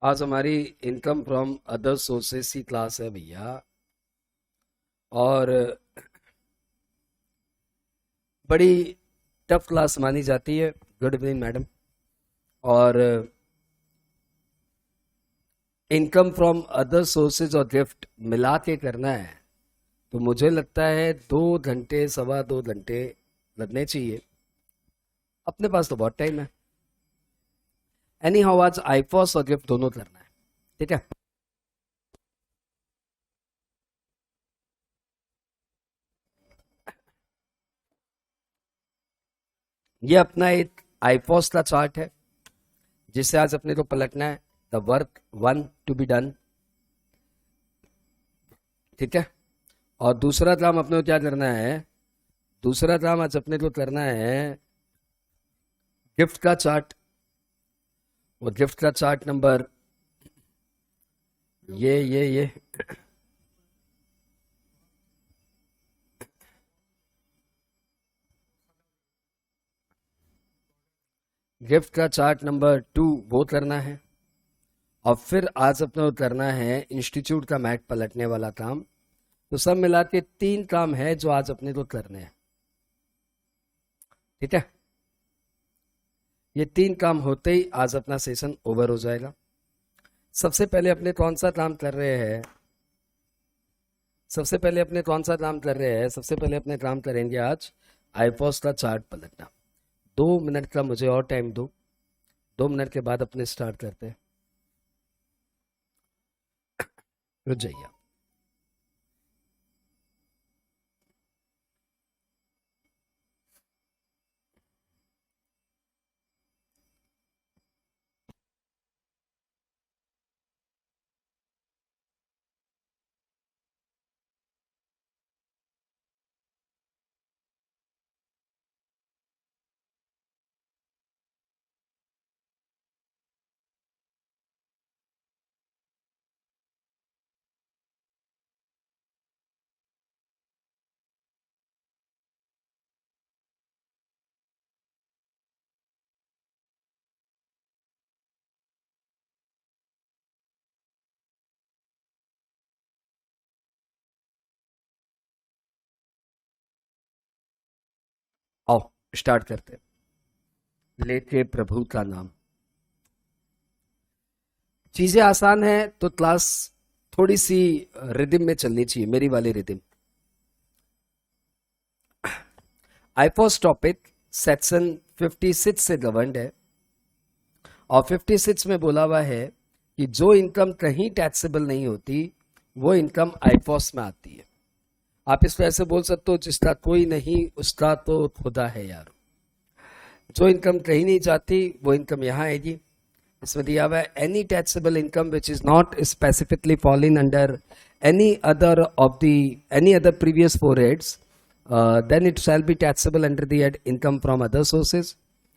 आज हमारी income from other sources की क्लास है भैया। और बड़ी टफ क्लास मानी जाती है। Good evening madam. और इनकम फ्रॉम अदर सोर्सेज और गिफ्ट मिला के करना है तो मुझे लगता है 2 घंटे 2.25 घंटे लगने चाहिए। अपने पास तो बहुत टाइम है। एनी हाउ आज आईफॉस और गिफ्ट दोनों करना है, ठीक है। ये अपना एक आईफॉस का चार्ट है जिसे आज अपने को पलटना है। The work one to be done, ठीक है। और दूसरा काम अपने को क्या करना है? दूसरा काम आज अपने को करना है गिफ्ट का चार्ट। वो गिफ्ट का चार्ट नंबर ये गिफ्ट का चार्ट नंबर 2 वो करना है। और फिर आज अपने को करना है इंस्टीट्यूट का मैट पलटने वाला काम। तो सब मिला के 3 काम है जो आज अपने को करने हैं, ठीक है। ये 3 काम होते ही आज अपना सेशन ओवर हो जाएगा। सबसे पहले अपने कौन सा काम कर रहे हैं? सबसे पहले अपने काम करेंगे आज आईफॉस का चार्ट पलटना। 2 मिनट का मुझे और टाइम दो। 2 मिनट के बाद अपने स्टार्ट करते हैं। रुक जाइए। आओ स्टार्ट करते हैं। लेके प्रभु का नाम। चीजें आसान है तो क्लास थोड़ी सी रिदम में चलनी चाहिए, मेरी वाली रिदम। आईफॉस टॉपिक सेक्शन 56 से गवर्नड है। और 56 में बोला हुआ है कि जो इनकम कहीं टैक्सेबल नहीं होती वो इनकम आईफॉस में आती है। आप इसको ऐसे बोल सकते हो, जिसका कोई नहीं उसका तो खुदा है यार। जो इनकम कहीं नहीं जाती वो इनकम यहाँ आएगी। इसमें दिया हुआ है any taxable income which is not specifically falling under any other previous 4 heads, then it shall be taxable under the head income from other sources.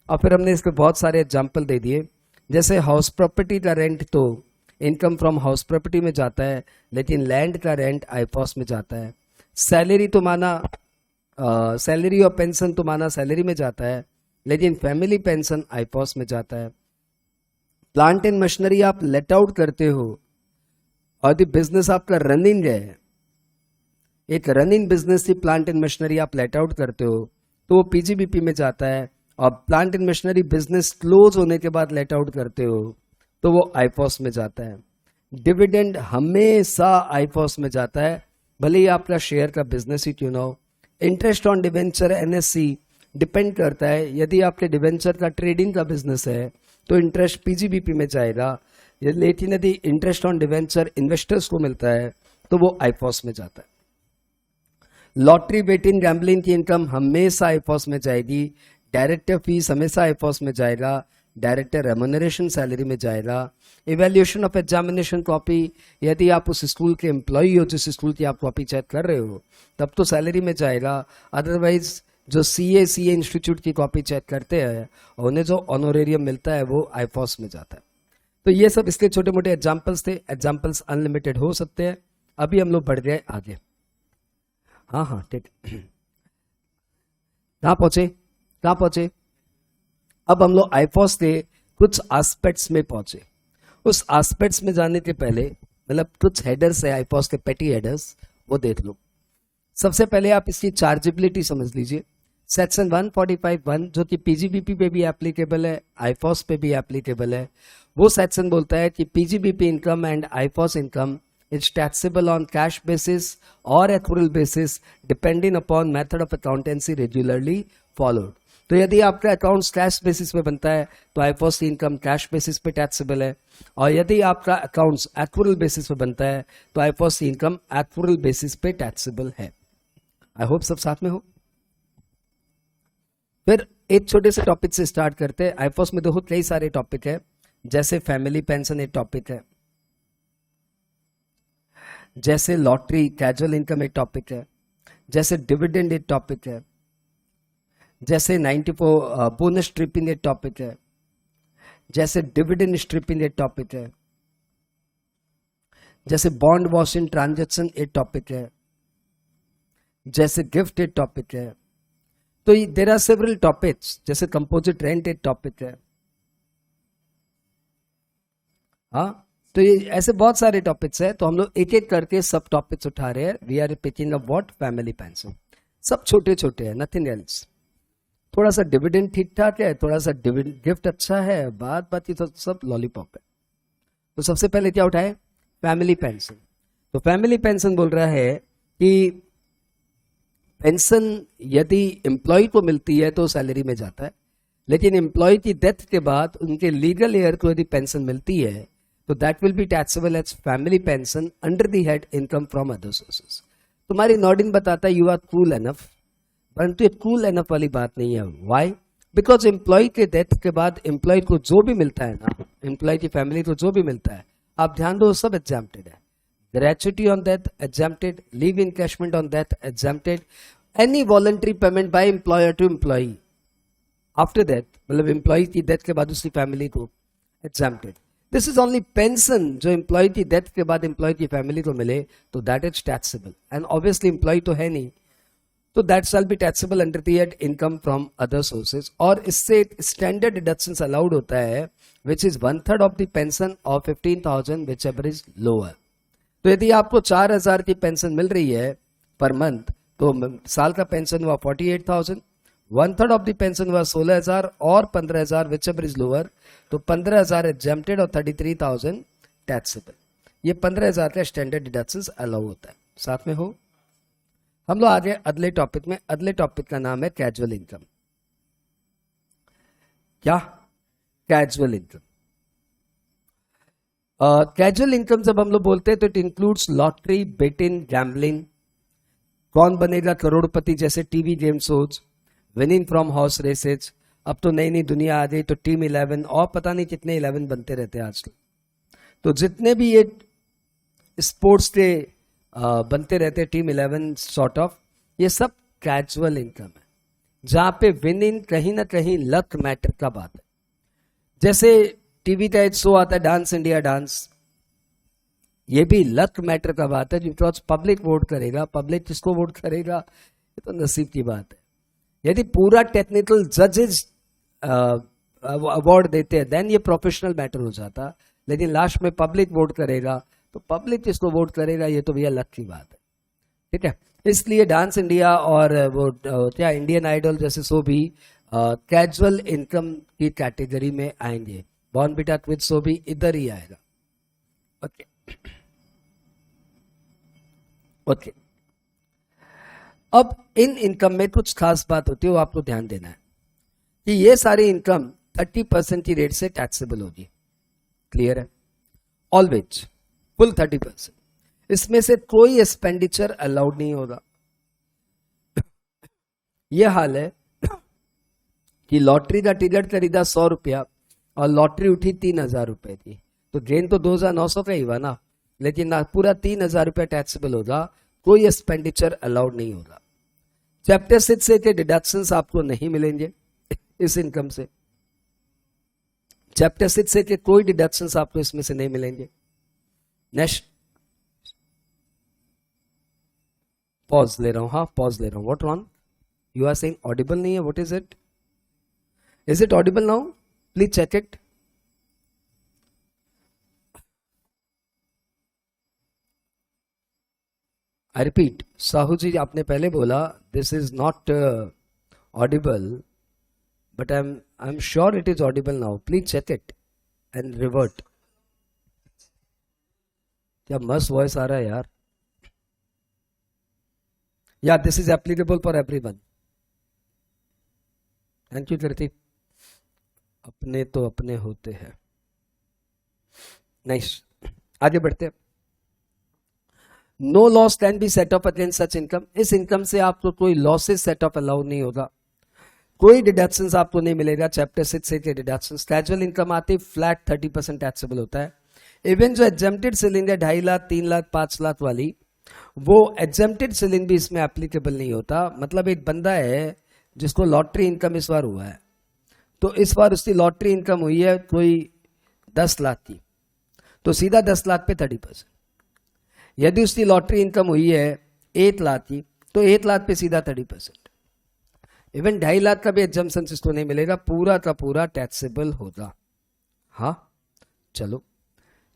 और फिर हमने इसके बहुत सारे एग्जाम्पल दे दिए। जैसे हाउस प्रॉपर्टी का रेंट तो इनकम फ्रॉम हाउस प्रॉपर्टी में जाता है, लेकिन लैंड का रेंट आईफॉस में जाता है। सैलरी तो माना सैलरी और पेंशन तो माना सैलरी में जाता है, लेकिन फैमिली पेंशन आईपॉस में जाता है। प्लांट एंड मशीनरी आप लेट आउट करते हो और द बिजनेस आपका रनिंग है, एक रनिंग बिजनेस की प्लांट एंड मशीनरी आप लेट आउट करते हो तो वो पीजीबीपी में जाता है। और plant and machinery business close होने के बाद लेट आउट करते हो तो वो आईपॉस में जाता है। डिविडेंड हमेशा आईपॉस में जाता है, भले ही आपका शेयर का बिजनेस ही क्यों ना हो। Interest on debenture NSC depend करता है, यदि आपके डिवेंचर का ट्रेडिंग का बिजनेस है तो इंटरेस्ट पीजीबीपी में जाएगा, लेकिन यदि इंटरेस्ट ऑन डिवेंचर इन्वेस्टर्स को मिलता है तो वो आईपॉस में जाता है। लॉटरी बेटिंग गैम्बलिंग की इनकम हमेशा आईपॉस में जाएगी। डायरेक्टर फीस हमेशा आईपॉस में जाएगा। डायरेक्टर रेम्यूनरेशन सैलरी में जाएगा। इवैल्यूएशन ऑफ एग्जामिनेशन कॉपी, यदि आप उस स्कूल के एम्प्लॉई हो जिस स्कूल की आप कॉपी चेक कर रहे हो तब तो सैलरी में जाएगा। अदरवाइज जो सीए इंस्टीट्यूट की कॉपी चेक करते हैं और उन्हें जो ऑनोरेरियम मिलता है वो आईफॉस में जाता है। तो ये सब इसके छोटे मोटे एग्जाम्पल्स थे। एग्जाम्पल्स अनलिमिटेड हो सकते हैं। अभी हम लोग बढ़ गए आगे। हाँ ठीक। कहाँ पहुंचे? अब हम लोग आईफॉस के कुछ एस्पेक्ट्स में पहुंचे। उस एस्पेक्ट्स में जाने के पहले मतलब कुछ हेडर्स है आईपॉस के, पेटी हेडर्स, वो देख लो। सबसे पहले आप इसकी चार्जेबिलिटी समझ लीजिए। सेक्शन 145(1) जो कि पीजीबीपी पे भी एप्लीकेबल है, आईपॉस पे भी एप्लीकेबल है, वो सेक्शन बोलता है कि PGBP income and IFOS income is taxable on cash basis और accrual basis depending upon method of accountancy regularly followed. तो यदि आपका अकाउंट कैश बेसिस पे बनता है तो आईपॉस की इनकम कैश बेसिस पे टैक्सेबल है, और यदि आपका अकाउंट्स एक्रूरल बेसिस पे बनता है तो आईपॉस की इनकम एक्रूरल बेसिस पे टैक्सेबल है। आई होप सब साथ में हो। फिर एक छोटे से टॉपिक से स्टार्ट करते हैं। आईपॉस में देखो कई सारे टॉपिक है, जैसे फैमिली पेंशन एक टॉपिक है, जैसे लॉटरी कैजुअल इनकम एक टॉपिक है, जैसे डिविडेंड एक टॉपिक है, जैसे 94 बोनस स्ट्रिपिंग एक टॉपिक है, जैसे डिविडेंड स्ट्रिपिंग एक टॉपिक है, जैसे बॉन्ड वॉशिंग ट्रांजैक्शन एक टॉपिक है, जैसे गिफ्ट एक टॉपिक है। तो देयर आर सेवरल टॉपिक्स, जैसे कंपोजिट रेंट एक टॉपिक है। हाँ, तो ये ऐसे बहुत सारे टॉपिक्स है, तो हम लोग एक एक करके सब टॉपिक्स उठा रहे हैं। We are picking up what family pension, सब छोटे छोटे हैं, नथिंग एल्स। थोड़ा सा डिविडेंड ठीक ठाक है, थोड़ा सा डिविडेंड गिफ्ट अच्छा है, बाकी तो सब लॉलीपॉप है। तो सबसे पहले क्या उठाए, फैमिली पेंशन। तो फैमिली पेंशन बोल रहा है कि पेंशन यदि एम्प्लॉय को मिलती है तो सैलरी में जाता है, लेकिन एम्प्लॉय की डेथ के बाद उनके लीगल हेयर को यदि पेंशन मिलती है तो that will be taxable as family pension under the head income from other sources. तुम्हारी नॉर्डिंग बताता है यू आर कूल एनफ, परंतु ये कूल एनफ वाली बात नहीं है। व्हाई? बिकॉज एम्प्लॉय के डेथ के बाद एम्प्लॉय को जो भी मिलता है ना, एम्प्लॉय की फैमिली को जो भी मिलता है, आप ध्यान दो, सब एग्जाम्प्टेड है। Gratuity on death exempted, leave encashment on death exempted, any voluntary payment by employer to employee after death, मतलब एम्प्लॉय की डेथ के बाद उसकी फैमिली को exempted. This is only pension जो एम्प्लॉय की डेथ के बाद एम्प्लॉय की फैमिली को मिले तो that is taxable, and obviously employee तो है नहीं, तो that shall be taxable under the head income from other sources. और इससे स्टैंडर्ड डिडक्शंस अलाउड होता है which is 1/3 of the pension और 15,000 विच एवर इज लोअर। तो यदि आपको 4,000 की पेंशन मिल रही है पर मंथ, तो साल का पेंशन हुआ 48,000, 1/3 ऑफ द पेंशन हुआ 16,000 और 15,000 विच एवर इज लोअर, तो 15,000 एग्जेम्प्टेड और 33,000 टैक्सेबल। ये 15,000 का स्टैंडर्ड डिडक्शंस अलाउ होता है। साथ में हो, हम लोग आगे अगले टॉपिक में। अगले टॉपिक का नाम है कैजुअल इनकम। क्या? Casual income. कैजुअल इनकम जब हम लोग बोलते हैं तो it includes lottery, betting, gambling, Kaun Banega Crorepati जैसे TV game shows, winning from horse races, अब तो नई नई दुनिया आ गई तो टीम 11 और पता नहीं कितने 11 बनते रहते हैं आजकल। तो जितने भी ये स्पोर्ट्स के बनते रहते हैं टीम 11 सॉर्ट ऑफ, ये सब कैजुअल इनकम है, जहां पे विनिंग कहीं ना कहीं लक मैटर का बात है। जैसे टीवी का एक शो आता है डांस इंडिया डांस, ये भी लक मैटर का बात है, बिकॉज पब्लिक वोट करेगा। पब्लिक किसको वोट करेगा ये तो नसीब की बात है। यदि पूरा टेक्निकल जजेस अवार्ड देते हैं देन ये प्रोफेशनल मैटर हो जाता, लेकिन लास्ट में पब्लिक वोट करेगा, तो पब्लिक किसको वोट करेगा ये तो भैया लक की बात है। ठीक है, इसलिए डांस इंडिया और वो क्या इंडियन आइडल जैसे शो भी कैजुअल इनकम की कैटेगरी में आएंगे। बॉर्नविटा क्विज शो भी इधर ही आएगा। ओके ओके, अब इन इनकम में कुछ खास बात होती है, वो आपको ध्यान देना है कि ये सारी इनकम 30% की रेट से टैक्सेबल होगी। क्लियर है? Always full 30%। इसमें से कोई एक्सपेंडिचर अलाउड नहीं होगा। यह हाल है कि लॉटरी का टिकट खरीदा 100 रुपया और लॉटरी उठी 3,000 रुपए की, तो गेन तो 2,900 का ही हुआ ना, लेकिन ना पूरा 3,000 रुपया टैक्सेबल होगा, कोई एक्सपेंडिचर अलाउड नहीं होगा। चैप्टर 6 से के डिडक्शंस आपको नहीं मिलेंगे इस इनकम से। चैप्टर 6 से के कोई डिडक्शंस आपको इसमें से नहीं मिलेंगे। नेक्स्ट, पॉज ले रहा हूं, हाँ पॉज ले रहा हूं। What wrong? You are saying audible नहीं है, what is it? Is it audible now? Please check it. I repeat, Sahu ji आपने पहले बोला this is not audible, but I am sure it is audible now, please check it and revert. क्या मस्त voice आ रहा है यार। Yeah this is applicable for everyone. Thank you Kriti. अपने तो अपने होते हैं। नाइस, आगे बढ़ते हैं। No loss can be set off against such income. इस इनकम से आपको कोई लॉसेस सेट ऑफ अलाउड नहीं होगा, कोई डिडक्शंस आपको नहीं मिलेगा। चैप्टर 6 से के डिडक्शंस, कैजुअल इनकम आती फ्लैट 30% टैक्सेबल होता है। इवन जो एग्जेम्प्टेड सीलिंग है 2.5 लाख 3 लाख 5 लाख वाली, वो एग्जेम्प्टेड सीलिंग भी इसमें एप्लीकेबल नहीं होता। मतलब एक बंदा है जिसको लॉटरी इनकम इस बार हुआ है, तो इस बार उसकी लॉटरी इनकम हुई है कोई 10 लाख की, तो सीधा 10 लाख पे 30%। यदि उसकी लॉटरी इनकम हुई है 8 लाख की, तो 8 लाख पे सीधा 30%। इवन 2.5 लाख का भी एग्जम्पशन इसको नहीं मिलेगा, पूरा का पूरा टैक्सेबल होगा। हाँ चलो,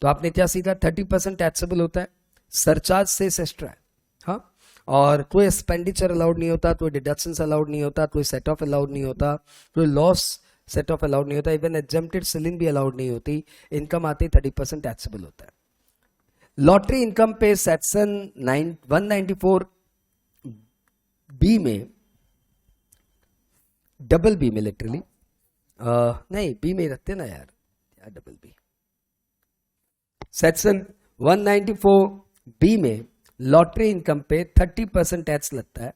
तो आपने क्या सीखा? 30% टैक्सेबल होता है, सरचार्ज से एक्स्ट्रा है। हाँ, और कोई एक्सपेंडिचर अलाउड नहीं होता, कोई डिडक्शंस अलाउड नहीं होता, कोई सेट ऑफ अलाउड नहीं होता, कोई लॉस सेट ऑफ अलाउड नहीं होता, इवन एग्जेम्प्टेड सीलिंग भी अलाउड नहीं होती। इनकम आती 30% टैक्सेबल होता है। लॉटरी इनकम पे सेक्शन 194 बी में, डबल बी में लिटरली नहीं, बी में रखते ना यार, क्या डबल बी, सेक्शन 194 बी में लॉटरी इनकम पे 30% टैक्स लगता है,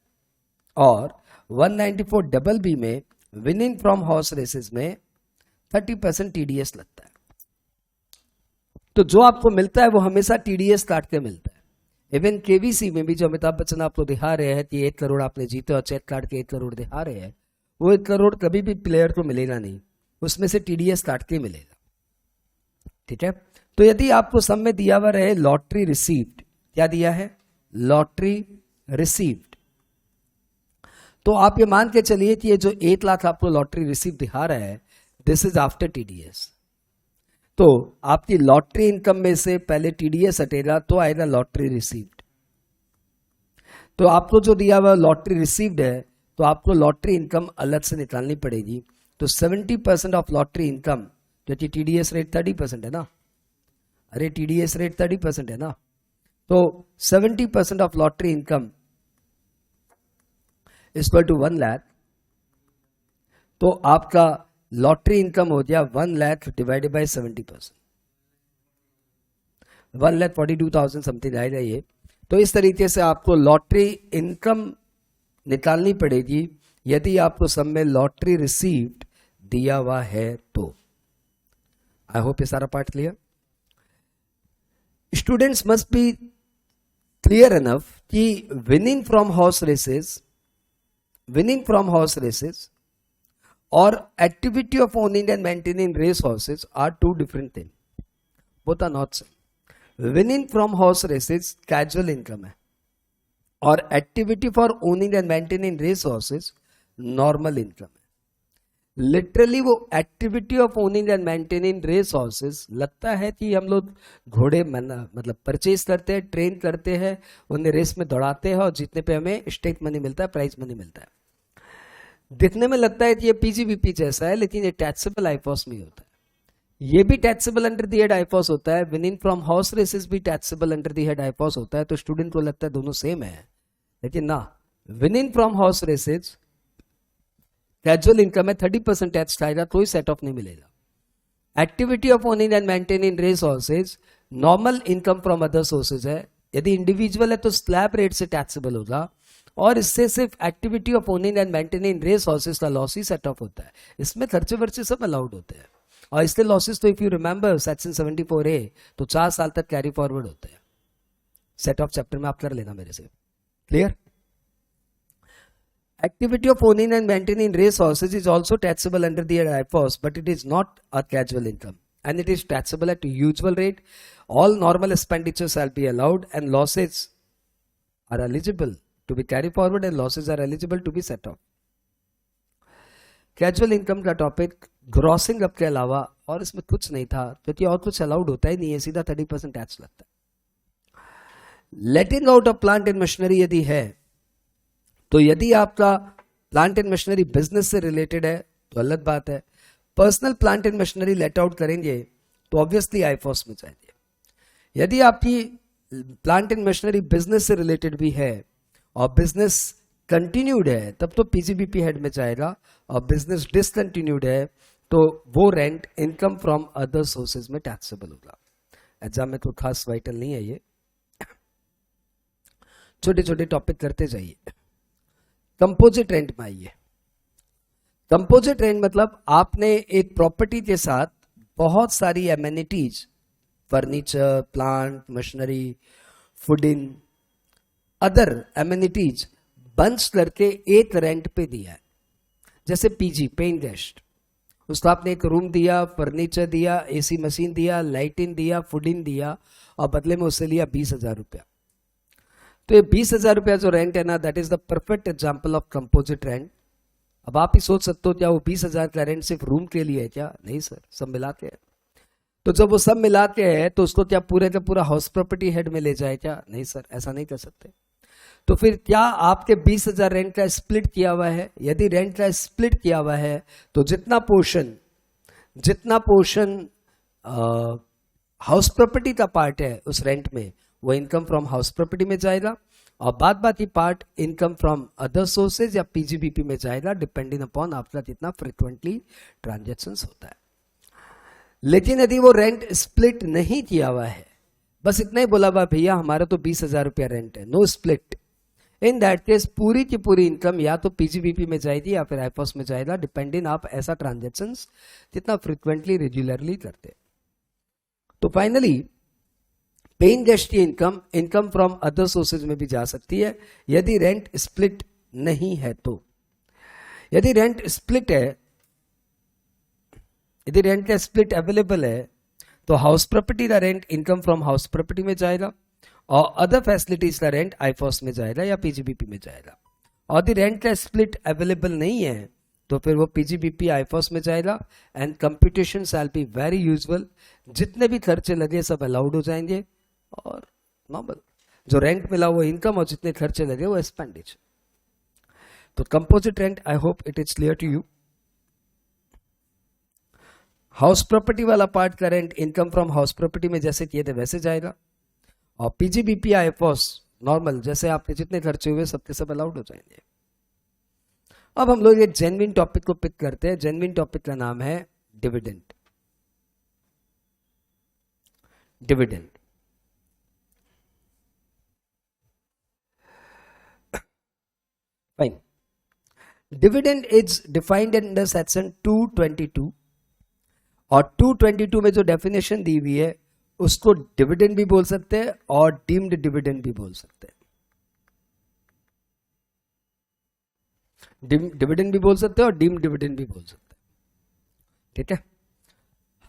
और 194 डबल बी में विनिंग फ्रॉम हॉर्स रेसेस में 30% टीडीएस लगता है। तो जो आपको मिलता है वो हमेशा टीडीएस काट के मिलता है। इवन केवीसी में भी जो अमिताभ बच्चन आपको दिखा रहे हैं कि 1 करोड़ आपने जीते और चेक काट के 1 करोड़ दिखा रहे हैं, वो 1 करोड़ कभी भी प्लेयर को मिलेगा नहीं, उसमें से टीडीएस काट के मिलेगा। ठीक है, तो यदि आपको सम में दिया हुआ रहे लॉटरी रिसीव्ड, क्या दिया है? लॉटरी रिसीव्ड, तो आप ये मान के चलिए कि ये जो 8 लाख आपको लॉटरी रिसीव दिखा रहा है, दिस इज आफ्टर टीडीएस। तो आपकी लॉटरी इनकम में से पहले टीडीएस हटेगा तो आएगा लॉटरी रिसीव्ड। तो आपको जो दिया हुआ लॉटरी रिसीव्ड है, तो आपको लॉटरी इनकम अलग से निकालनी पड़ेगी। तो 70% ऑफ लॉटरी इनकम, क्योंकि टीडीएस रेट 30% है ना, अरे टीडीएस रेट 30% है ना, तो 70% of lottery income equal to 1 lakh. तो आपका लॉटरी इनकम हो गया 1 लाख डिवाइडेड बाय 70%, 1,42,000 समथिंग आएगा ये। तो इस तरीके से आपको लॉटरी इनकम निकालनी पड़ेगी यदि आपको सब में लॉटरी रिसीव्ड दिया हुआ है तो। आई होप ये सारा part clear. Students must be clear enough कि विनिंग फ्रॉम हॉर्स रेसेस और activity of owning and maintaining race horses are 2 different thing, both are not same. Winning from horse races casual income है, और activity for owning and maintaining race horses normal income है। Literally वो activity of owning and maintaining race horses, लगता है कि हम लोग घोड़े मतलब परचेज करते हैं, ट्रेन करते हैं, उन्हें रेस में दौड़ाते हैं, और जीतने पे हमें स्टेक मनी मिलता है, प्राइज मनी मिलता है। दिखने में लगता है कि ये पीजीबीपी जैसा है, लेकिन ये टैक्सेबल आईफॉस में होता है। ये भी टैक्सेबल अंडर द हेड आईफॉस होता है, विनिंग फ्रॉम हॉर्स रेसेस भी टैक्सेबल अंडर द हेड आईफॉस होता है। तो स्टूडेंट को लगता है दोनों सेम है, लेकिन ना, winning from horse races casual income है, 30% टैक्स आएगा, कोई सेट ऑफ नहीं मिलेगा। Activity of owning and maintaining race horses normal income from other sources है। यदि इंडिविजुअल है तो स्लैब रेट से टैक्सेबल होगा, और इससे सिर्फ activity of owning and maintaining race horses का लॉस ही सेट ऑफ होता है। इसमें खर्चे वर्चे सब अलाउड होते हैं, और इसके लॉसेस तो if you remember section 74A, तो 4 साल तक कैरी फॉरवर्ड होते हैं। सेट ऑफ चैप्टर में आप कर लेना मेरे से, clear. Activity of owning and maintaining race horses is also taxable under the IFOS, but it is not a casual income, and it is taxable at usual rate. All normal expenditures shall be allowed, and losses are eligible to be carried forward, and losses are eligible to be set off. Casual income का topic grossing up के अलावा और इसमें कुछ नहीं था, क्योंकि और कुछ अलाउड होता ही नहीं है, सीधा 30% टैक्स लगता है। लेटिंग out of plant and machinery यदि है, तो यदि आपका प्लांट एंड मशीनरी बिजनेस से रिलेटेड है तो अलग बात है। Personal plant and machinery let out करेंगे तो ऑब्वियसली आईफॉस में जाएंगे। यदि आपकी प्लांट एंड मशीनरी बिजनेस से रिलेटेड भी है और बिजनेस कंटिन्यूड है तब तो पीजीबीपी हेड में जाएगा, और बिजनेस डिसकंटिन्यूड है तो वो rent income from other sources में टैक्सेबल होगा। एग्जाम में कोई खास वाइटल नहीं है ये, छोटे छोटे टॉपिक करते जाइए। कंपोजिट रेंट में आइए। कंपोजिट रेंट मतलब आपने एक प्रॉपर्टी के साथ बहुत सारी amenities, furniture, plant, machinery, fooding, other amenities bunch करके एक रेंट पे दिया है। जैसे पीजी, पेइंग गेस्ट, उसको आपने एक रूम दिया, फर्नीचर दिया, एसी मशीन दिया, लाइटिंग दिया, फूडिंग दिया, और बदले में उससे लिया 20,000 रुपया। तो ये 20,000 रुपया जो रेंट है ना, that is the perfect example of composite rent. अब आप ही सोच सकते हो क्या वो 20,000 का रेंट सिर्फ रूम के लिए है क्या? नहीं सर, सब मिला के है। तो जब वो सब मिला के है तो उसको क्या पूरे का पूरा हाउस प्रॉपर्टी हेड में ले जाए क्या? नहीं सर, ऐसा नहीं कर सकते। तो फिर क्या आपके 20,000 रेंट का स्प्लिट किया हुआ है? यदि रेंट का स्प्लिट किया हुआ है तो जितना पोर्शन हाउस प्रॉपर्टी का पार्ट है उस रेंट में, वो इनकम फ्रॉम हाउस प्रॉपर्टी में जाएगा, और बाद बाकी part income from other sources या पीजीबीपी में जाएगा, डिपेंडिंग अपॉन आपका कितना फ्रिक्वेंटली ट्रांजेक्शंस होता है। लेकिन यदि वो रेंट स्प्लिट नहीं किया हुआ है, बस इतना ही बोला हुआ भैया हमारा तो 20,000 रुपया रेंट है, no split, in that case पूरी की पूरी इनकम या तो पीजीबीपी में जाएगी या फिर आईफॉस में जाएगा, डिपेंडिंग आप ऐसा ट्रांजेक्शंस जितना फ्रिक्वेंटली रेगुलरली करते। तो फाइनली पेइंग गेस्ट की इनकम फ्रॉम अदर सोर्सेज में भी जा सकती है यदि रेंट स्प्लिट नहीं है। तो यदि रेंट स्प्लिट है, यदि रेंट का स्प्लिट अवेलेबल है तो हाउस प्रॉपर्टी का rent income from house property में जाएगा, और अदर फैसिलिटीज का रेंट आईफॉस में जाएगा या पीजीबीपी में जाएगा। और यदि रेंट का स्प्लिट अवेलेबल नहीं है तो फिर वो पीजीबीपी आईफॉस में जाएगा, and computation shall be very usual. जितने भी खर्चे लगे सब अलाउड हो जाएंगे, और नॉर्मल जो रेंट मिला वो इनकम, और जितने खर्चे लगे वो एक्सपेंडिचर। तो composite rent, I hope it is clear to you. House property वाला पार्ट का rent income from house property में जैसे किए थे वैसे जाएगा, और पीजीबीपी आईफॉस नॉर्मल जैसे आपके जितने खर्चे हुए सबके सब अलाउड हो जाएंगे। अब हम लोग एक जेन्युइन टॉपिक को पिक करते हैं। जेन्युइन टॉपिक का नाम है dividend. Dividend fine. Dividend is defined under section 222, और 222 में जो डेफिनेशन दी हुई है उसको डिविडेंड भी बोल सकते हैं और डीम्ड डिविडेंड भी बोल सकते हैं। डिविडेंड भी बोल सकते हैं और डीम्ड डिविडेंड भी बोल सकते हैं। ठीक है,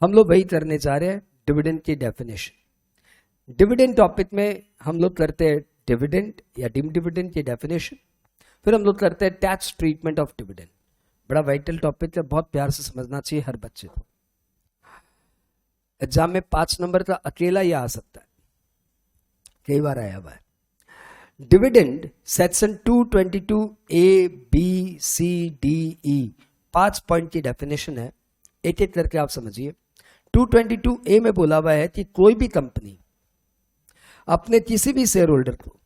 हम लोग वही करने जा रहे हैं, डिविडेंड की डेफिनेशन। डिविडेंड टॉपिक में हम लोग करते हैं डिविडेंड या डीम्ड डिविडेंड की डेफिनेशन, फिर हम लोग करते हैं टैक्स ट्रीटमेंट ऑफ डिविडेंड। बड़ा वाइटल टॉपिक है, बहुत प्यार से समझना चाहिए हर बच्चे को। एग्जाम में 5 नंबर का अकेला ही आ सकता है, कई बार आया हुआ है। Dividend section 222 A B C D E 5 point की डेफिनेशन है, एक एक करके आप समझिए। 222 ए में बोला हुआ है कि कोई भी कंपनी अपने किसी भी शेयर होल्डर को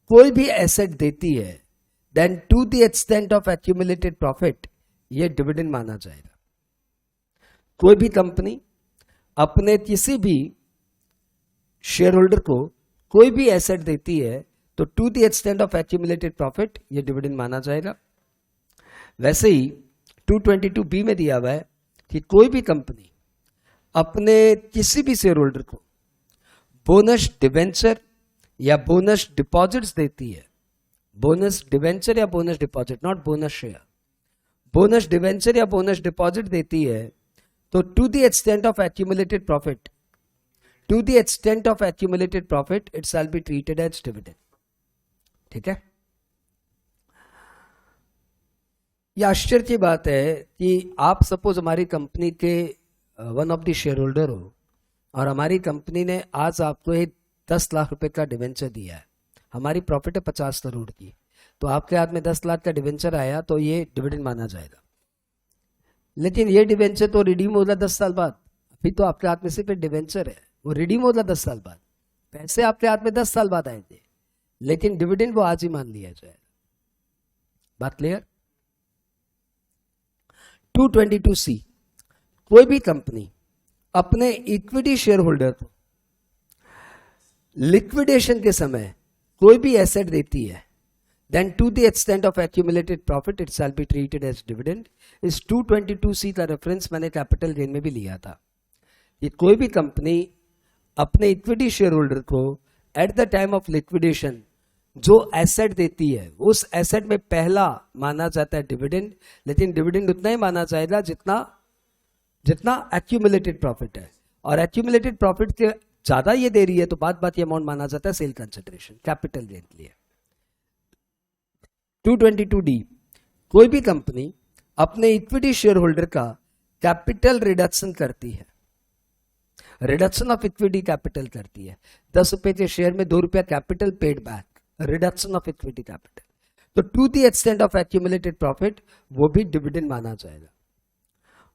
कोई भी एसेट देती है, then to the extent of accumulated profit, ये डिविडेंड माना जाएगा। कोई भी कंपनी अपने किसी भी शेयर होल्डर को कोई भी एसेट देती है तो to the extent of accumulated profit, ये डिविडेंड माना जाएगा। वैसे ही 222 बी में दिया हुआ है कि कोई भी कंपनी अपने किसी भी शेयर होल्डर को बोनस डिवेंचर या बोनस डिपॉजिट्स देती है, बोनस डिवेंचर या bonus deposit, not bonus share, bonus debenture या बोनस डिपॉजिट देती है, तो to the extent of accumulated profit, to the extent of accumulated profit it shall be treated as dividend. ठीक है, यह आश्चर्य की बात है कि आप सपोज हमारी कंपनी के one of the share holder हो, और हमारी कंपनी ने आज आपको एक 10 लाख रुपए का डिवेंचर दिया है, हमारी प्रॉफिट है 50 करोड़ की, तो आपके हाथ में 10 लाख का डिवेंचर आया तो ये डिविडेंड माना जाएगा। लेकिन ये डिवेंचर तो रिडीम हो रहा 10 साल बाद, अभी तो आपके हाथ में सिर्फ एक डिवेंचर है, वो रिडीम हो रहा 10 साल बाद, पैसे आपके हाथ में 10 साल बाद आए थे, लेकिन डिविडेंड वो आज ही मान लिया जाएगा। बात क्लियर? 222C, कोई भी कंपनी अपने इक्विटी शेयर होल्डर को लिक्विडेशन के समय कोई भी एसेट देती है, then to the extent of accumulated profit it shall be treated as dividend। इस 222C का रेफरेंस मैंने कैपिटल गेन में भी लिया था। ये कोई भी कंपनी अपने इक्विटी शेयर होल्डर को at the time of liquidation जो एसेट देती है, उस एसेट में पहला माना जाता है डिविडेंड, लेकिन डिविडेंड उतना ही माना जाएगा जितना एक्यूमुलेटेड प्रॉफिट है, और एक्यूमुलेटेड प्रॉफिट के ज्यादा ये दे रही है तो बात ये अमाउंट माना जाता है सेल कंसिडरेशन, कैपिटल गेन के लिए। 222D, कोई भी कंपनी अपने इक्विटी शेयर होल्डर का कैपिटल रिडक्शन करती है, रिडक्शन ऑफ इक्विटी कैपिटल करती है, 10 रुपए के शेयर में 2 रुपया capital paid back, reduction of equity capital, तो to the extent of accumulated profit वो भी डिविडेंड माना जाएगा।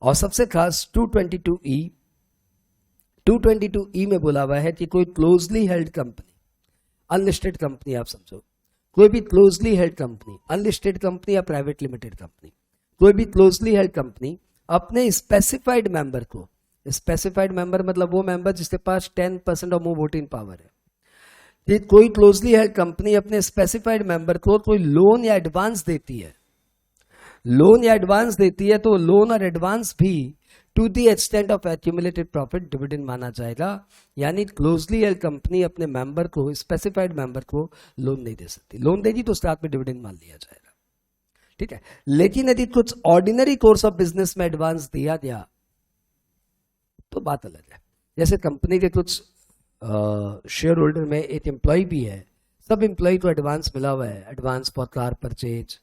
और सबसे खास 222E में बोला हुआ है कि कोई closely held company, unlisted company आप समझो, कोई भी closely held company, unlisted company या प्राइवेट लिमिटेड कंपनी, कोई भी क्लोजली हेल्ड कंपनी अपने स्पेसिफाइड मेंबर को, स्पेसिफाइड मेंबर मतलब वो मेंबर जिसके पास 10% और मोर वोटिंग पावर है, कि कोई क्लोजली हेल्ड कंपनी अपने स्पेसिफाइड मेंबर को कोई लोन या एडवांस देती है, लोन या एडवांस देती है, तो लोन और एडवांस भी to the extent of accumulated profit dividend माना जाएगा। यानी क्लोजली हेल्ड कंपनी अपने मेंबर को, स्पेसिफाइड मेंबर को लोन नहीं दे सकती, लोन देगी तो उसके हाथ में डिविडेंड मान लिया जाएगा, ठीक है। लेकिन यदि कुछ ऑर्डिनरी कोर्स ऑफ बिजनेस में एडवांस दिया गया तो बात अलग है। जैसे कंपनी के कुछ शेयर होल्डर में एक एम्प्लॉय भी है, सब एम्प्लॉय को एडवांस मिला हुआ है, एडवांस फॉर कार परचेज,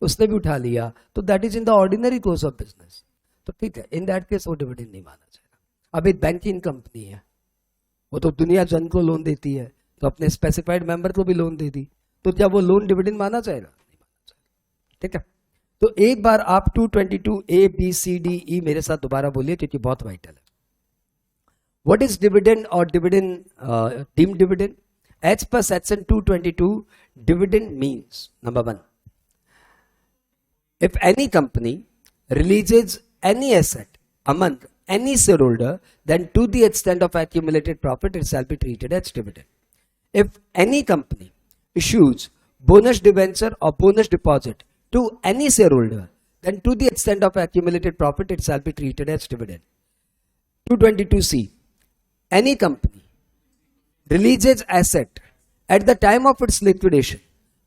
उसने भी उठा लिया, तो that is in the ordinary course of business, तो ठीक है, इन दैट केस वो डिविडेंड नहीं माना जाएगा। अब एक बैंकिंग कंपनी है, वो तो दुनिया जन को लोन देती है, तो अपने स्पेसिफाइड मेंबर को भी लोन दे दी, तो क्या वो लोन डिविडेंड माना जाएगा? नहीं माना जाएगा, ठीक है। तो एक बार आप 222A, B, C, D, E मेरे साथ दोबारा बोलिए क्योंकि बहुत वाइटल है। What is dividend or dividend deemed dividend? As per section 222, dividend means number 1, if any company releases any asset among any shareholder, then to the extent of accumulated profit it shall be treated as dividend. If any company issues bonus debenture or bonus deposit to any shareholder, then to the extent of accumulated profit it shall be treated as dividend. 222C, any company releases asset at the time of its liquidation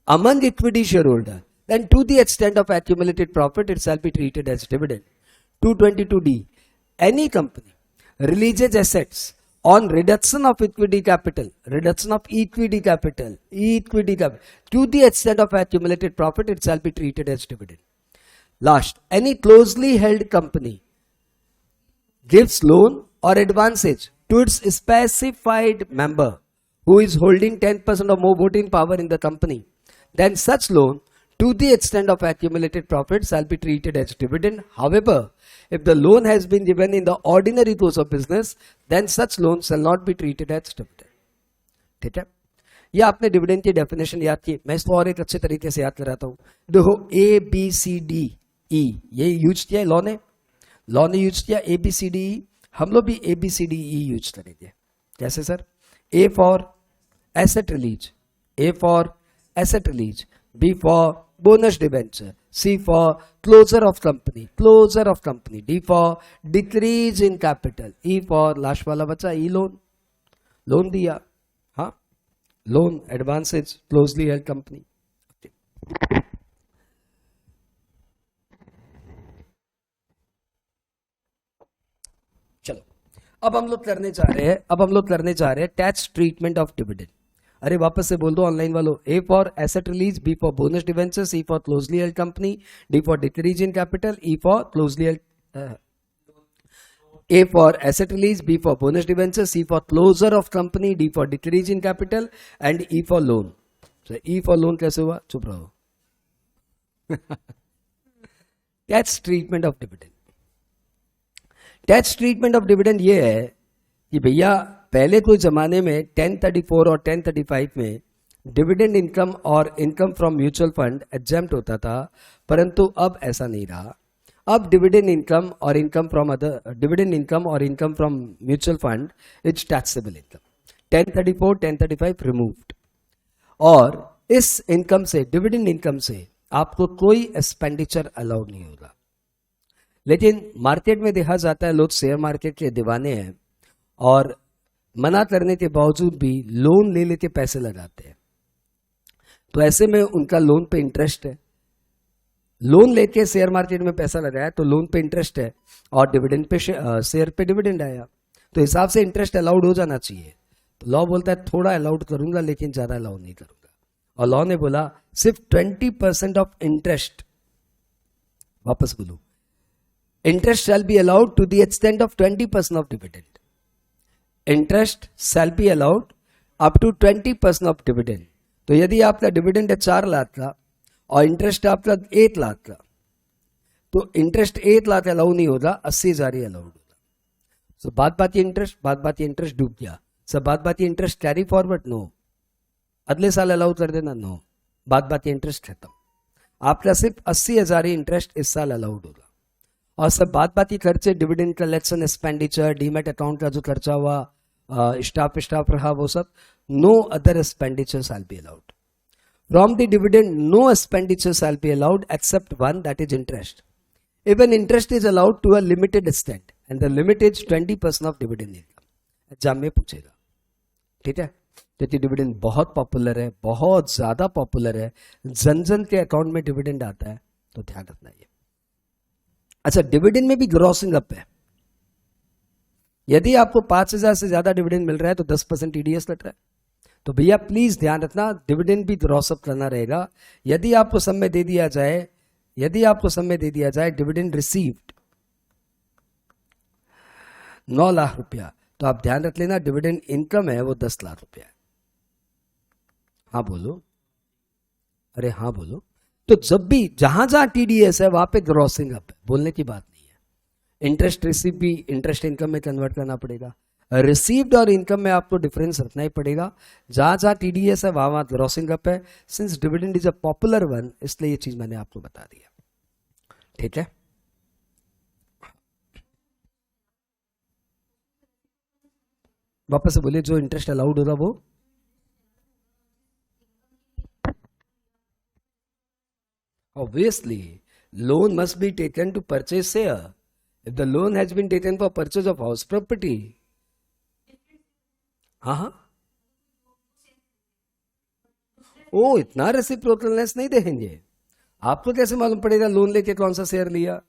among equity shareholder, then to the extent of accumulated profit it shall be treated as dividend. 222D, any company releases assets on reduction of equity capital, reduction of equity capital, to the extent of accumulated profit it shall be treated as dividend. Last, any closely held company gives loan or advances to its specified member who is holding 10% or more voting power in the company, then such loan to the extent of accumulated profit shall be treated as dividend. However, if the loan has been given in the ordinary course of business, then such loan shall not be treated as dividend. ठीक है, ये आपने dividend की definition याद की, मैं इसको और एक अच्छे तरीके से याद कराता हूं। देखो ABCDE ये यूज किया लॉ ने यूज किया ABCDE, हम लोग भी ABCDE यूज करेंगे। कैसे sir? A for asset release, A for asset release, B for bonus debenture, C for closure of company, D for decrease in capital, E for last वाला बचा E loan दिया, हाँ loan advances closely held company. चलो अब हम लोग करने जा रहे हैं टैक्स ट्रीटमेंट ऑफ डिविडेंड। अरे वापस से बोल दो ऑनलाइन वालों, A for asset release, B for bonus debenture, C for closely held company, D for decrease in capital, E for closely held A for asset release, B for bonus debenture, C for closure of company, D for decrease in capital and E for loan. So E for loan कैसे हुआ? चुप रहो. Tax treatment of dividend. Tax treatment of dividend ये है कि भैया पहले कोई जमाने में 1034 और 1035 में डिविडेंड इनकम और income from mutual fund exempt होता था, परंतु अब ऐसा नहीं रहा. अब डिविडेंड इनकम और income from mutual fund is taxable income. 1034 1035 removed. और इस इनकम से, डिविडेंड इनकम से आपको कोई एक्सपेंडिचर अलाउड नहीं होगा. लेकिन मार्केट में देखा जाता है लोग शेयर मार्केट के दीवाने हैं और मना करने के बावजूद भी लोन ले लेके पैसे लगाते हैं. तो ऐसे में उनका लोन पे इंटरेस्ट है. लोन लेके शेयर मार्केट में पैसा लगाया तो लोन पे इंटरेस्ट है और डिविडेंड पे शेयर पे डिविडेंड आया, तो हिसाब से इंटरेस्ट अलाउड हो जाना चाहिए. तो लॉ बोलता है थोड़ा अलाउड करूंगा लेकिन ज्यादा अलाउड नहीं करूंगा. और लॉ ने बोला सिर्फ 20% ऑफ इंटरेस्ट, वापस बोलू, interest shall be allowed to the extent of 20% of dividend. Interest shall be allowed up to 20% of dividend. तो यदि आपका डिविडेंड है 4 लाख का और इंटरेस्ट आपका 8 लाख का, तो इंटरेस्ट 8 लाख अलाउ नहीं होगा, 80,000 ही अलाउड होगा. सो बात इंटरेस्ट डूब गया. सब बात इंटरेस्ट कैरी फॉरवर्ड, नो. अगले साल अलाउ कर देना, नो. बात इंटरेस्ट खत्म. आपका सिर्फ 80,000 ही इंटरेस्ट इस साल अलाउड होगा. और सब बात खर्चे, dividend collection, expenditure, demat account का जो खर्चा हुआ, स्टाफ रहा, वो सब, no other expenditure shall be allowed. From the dividend, no expenditure shall be allowed except one, that is interest. Even interest is allowed to a limited extent, and the limit is 20% of dividend income. Exam में पूछेगा, ठीक है. क्योंकि dividend बहुत popular है, बहुत ज्यादा popular है, जन के अकाउंट में डिविडेंड आता है, तो ध्यान रखना ये. अच्छा, डिविडेंड में भी ग्रॉसिंग अप है. यदि आपको 5,000 से ज्यादा डिविडेंड मिल रहा है तो 10% टीडीएस कट रहा है. तो भैया प्लीज ध्यान रखना, डिविडेंड भी ग्रॉसअप करना रहेगा. यदि आपको समय दे दिया जाए डिविडेंड रिसीव्ड 9 लाख रुपया, तो आप ध्यान रख लेना डिविडेंड इनकम है वो 10 लाख रुपया है. हाँ बोलो, अरे हाँ बोलो. तो जब भी जहां टीडीएस है वहां पे ग्रॉसिंग अप है, बोलने की बात नहीं है. इंटरेस्ट रिसीव भी इंटरेस्ट इनकम में कन्वर्ट करना पड़ेगा. रिसीव्ड और इनकम में आपको डिफरेंस रखना ही पड़ेगा. जहां टीडीएस है वहां ग्रॉसिंग अप है. Since dividend is a popular one, इसलिए ये चीज मैंने आपको बता दिया, ठीक है. वापस से बोलिए, जो इंटरेस्ट अलाउड होगा वो obviously loan must be taken to purchase share. If the loan has been taken for purchase of house property, हाँ, ओ इतना रेसिप्रोकलनेस नहीं देंगे. आपको कैसे मालूम पड़ेगा लोन लेके कौन सा शेयर लिया?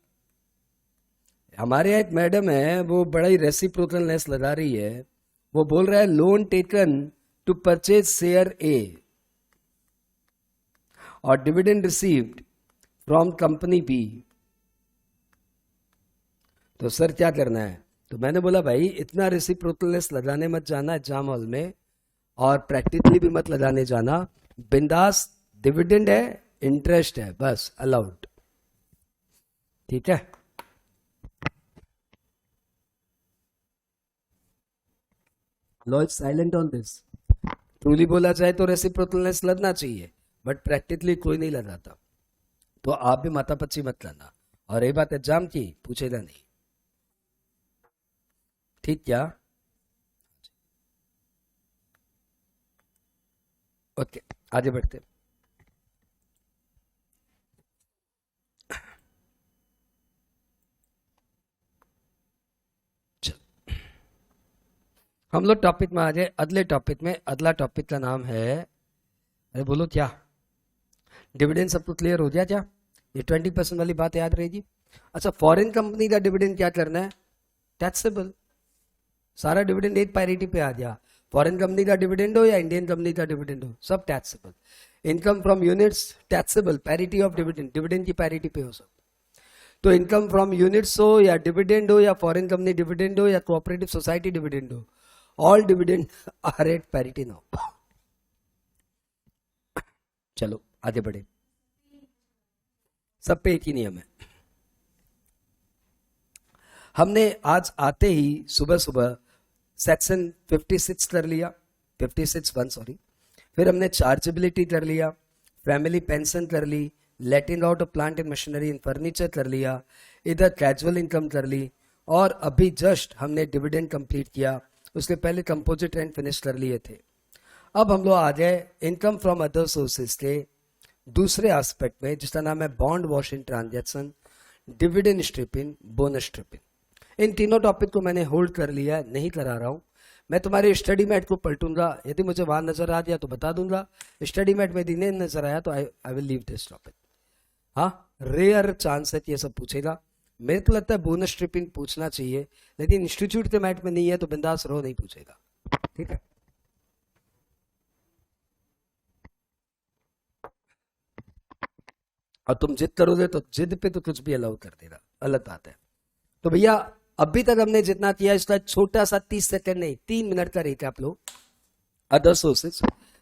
हमारे यहाँ एक मैडम है, वो बड़ा ही रेसिप्रोकलनेस लगा रही है. वो बोल रहा है loan taken to purchase share A और dividend received from company B. तो सर क्या करना है? तो मैंने बोला भाई इतना रेसिप्रोकलनेस लगाने मत जाना एग्जाम हॉल में, और प्रैक्टिकली भी मत लगाने जाना. बिंदास, डिविडेंड है, इंटरेस्ट है, बस अलाउड, ठीक है. Law is silent on this. Truly बोला जाए तो रेसिप्रोकलनेस लगना चाहिए, बट प्रैक्टिकली कोई नहीं लगाता. तो आप भी माता पच्ची मत लाना. और ये बात एग्जाम की पूछेगा नहीं, ठीक क्या? ओके, आगे बढ़ते. हम लोग टॉपिक में आ गए, अगले टॉपिक में. अगला टॉपिक का नाम है, अरे बोलो क्या, डिविडेंड. सबको क्लियर हो गया क्या? ये 20% वाली बात याद रहेगी. अच्छा, फॉरेन कंपनी का डिविडेंड क्या करना है? टैक्सेबल. सारा डिविडेंड एक पैरिटी पे आ गया. फॉरेन कंपनी का डिविडेंड हो या इंडियन कंपनी का डिविडेंड हो, सब taxable. Income from units taxable, parity of dividend, dividend की पैरिटी पे हो सब. तो इनकम फ्रॉम यूनिट्स हो या डिविडेंड हो या फॉरेन कंपनी डिविडेंड हो या कोऑपरेटिव सोसाइटी डिविडेंड हो, all dividend are at parity now. चलो आगे बढ़े, सब पे एक ही नियम है। हमने आज आते ही सुबह सुबह सेक्शन 56 कर लिया, 56(1) सॉरी, फिर हमने चार्जेबिलिटी कर लिया, फैमिली पेंशन कर ली, letting out of plant and machinery and furniture कर लिया, इधर कैजुअल इनकम कर ली, और अभी जस्ट हमने डिविडेंड कंप्लीट किया, उसके पहले कंपोजिट रेंट फिनिश कर लिए थे। अब हम लोग आ गए इनकम फ्रॉम अदर सोर्सेज के दूसरे एस्पेक्ट में, जिसका नाम है bond washing transaction, dividend stripping, bonus stripping. इन तीनों टॉपिक को मैंने होल्ड कर लिया, नहीं करा रहा हूं। मैं तुम्हारे स्टडी मैट को पलटूंगा, यदि मुझे वहां नजर आ गया तो बता दूंगा, स्टडी मैट में नहीं नजर आया तो I will leave this topic. हाँ, रेयर चांस है कि ये सब पूछेगा। मेरे को लगता है बोनस स्ट्रिपिंग पूछना चाहिए, लेकिन इंस्टीट्यूट के मैट में नहीं है तो बिंदास रहो, नहीं पूछेगा, ठीक है। और तुम जिद करोगे तो जिद पे तो कुछ भी अलाउ कर देगा, अलग बात है। तो भैया अभी तक हमने जितना किया इसका छोटा सा 30 सेकंड नहीं 3 मिनट का रिकैप लो। अदर सोर्सेज,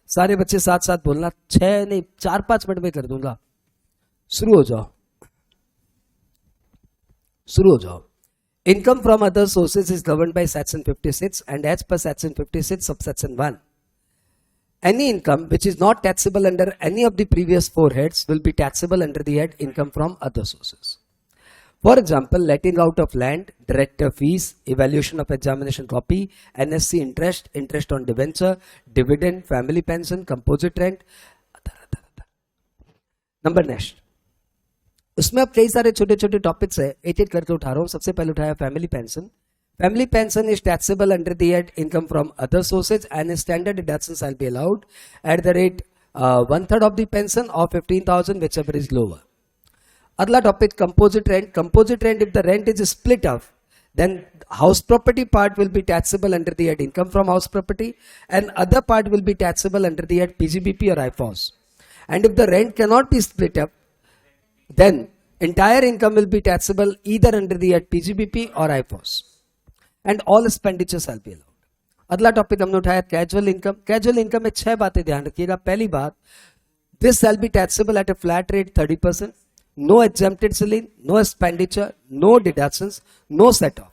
सारे बच्चे साथ साथ बोलना, 6 नहीं 4-5 मिनट में कर दूंगा। शुरू हो जाओ, शुरू हो जाओ। Income from other sources is governed by section 56 and as per section 56 subsection 1 any income which is not taxable under any of the previous 4 heads will be taxable under the head income from other sources. For example, letting out of land, director fees, evaluation of examination copy, NSC interest, interest on debenture, dividend, family pension, composite rent, number next. उसमें अब कई सारे छोटे छोटे topics है, एक एक करके उठा रहा हूं। सबसे पहले उठाया family pension. Family pension is taxable under the head income from other sources and standard deductions shall be allowed at the rate 1/3 of the pension or 15,000 whichever is lower. अगला topic composite rent. Composite rent, if the rent is split up, then house property part will be taxable under the head income from house property and other part will be taxable under the head PGBP or IFOS. And if the rent cannot be split up, then entire income will be taxable either under the head PGBP or IFOS. And all expenditures shall be allowed. अगला topic हमने उठाया casual income. Casual income में 6 बातें ध्यान रखिएगा। पहली बात, this shall be taxable at a flat rate 30%, no exempted ceiling, no expenditure, no deductions, no set off.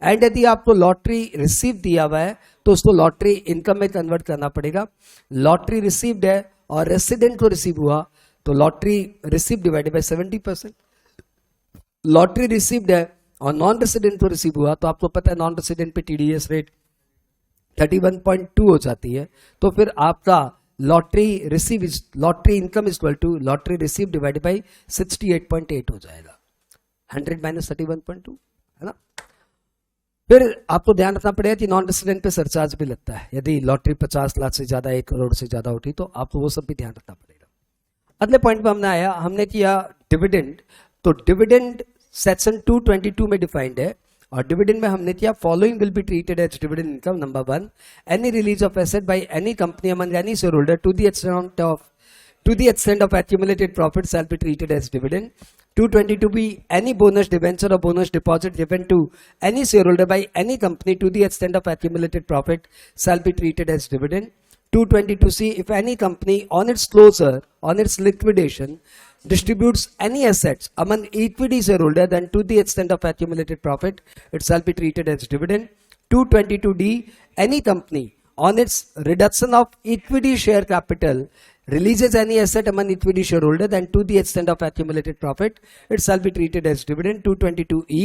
And यदि आपको लॉटरी रिसीव दिया हुआ है तो उसको लॉटरी इनकम में कन्वर्ट करना पड़ेगा। लॉटरी रिसीव्ड है और रेसिडेंट को रिसीव हुआ तो lottery receive divided bye 70%। Lottery received है और नॉन रेसिडेंट को रिसीव हुआ तो आपको पता है नॉन रेसिडेंट पे टीडीएस रेट 31.2 हो जाती है। तो फिर आपका lottery income is equal to lottery receive divided by 68.8 हो जाएगा। 100 माइनस 31.2 है ना। फिर आपको ध्यान रखना पड़ेगा कि नॉन रेसिडेंट पे सरचार्ज भी लगता है। यदि लॉटरी 50 लाख से ज्यादा 1 करोड़ से ज्यादा उठी तो आपको वो सब भी ध्यान रखना पड़ेगा। अगले पॉइंट पे हमने आया, हमने किया डिविडेंड। तो डिविडेंड सेक्शन 222 में डिफाइंड है और डिविडेंड में हमने किया following will be treated as dividend income. Number 1, any release of asset by any company among any share holder to the extent of accumulated profit shall be treated as dividend. 222B, any bonus debenture or bonus deposit given to any shareholder by any company to the extent of accumulated profit shall be treated as dividend. 222C, if any company on its closure, on its liquidation, distributes any assets among equity shareholder, then to the extent of accumulated profit, it shall be treated as dividend. 222D, any company on its reduction of equity share capital releases any asset among equity shareholder, then to the extent of accumulated profit, it shall be treated as dividend. 222E,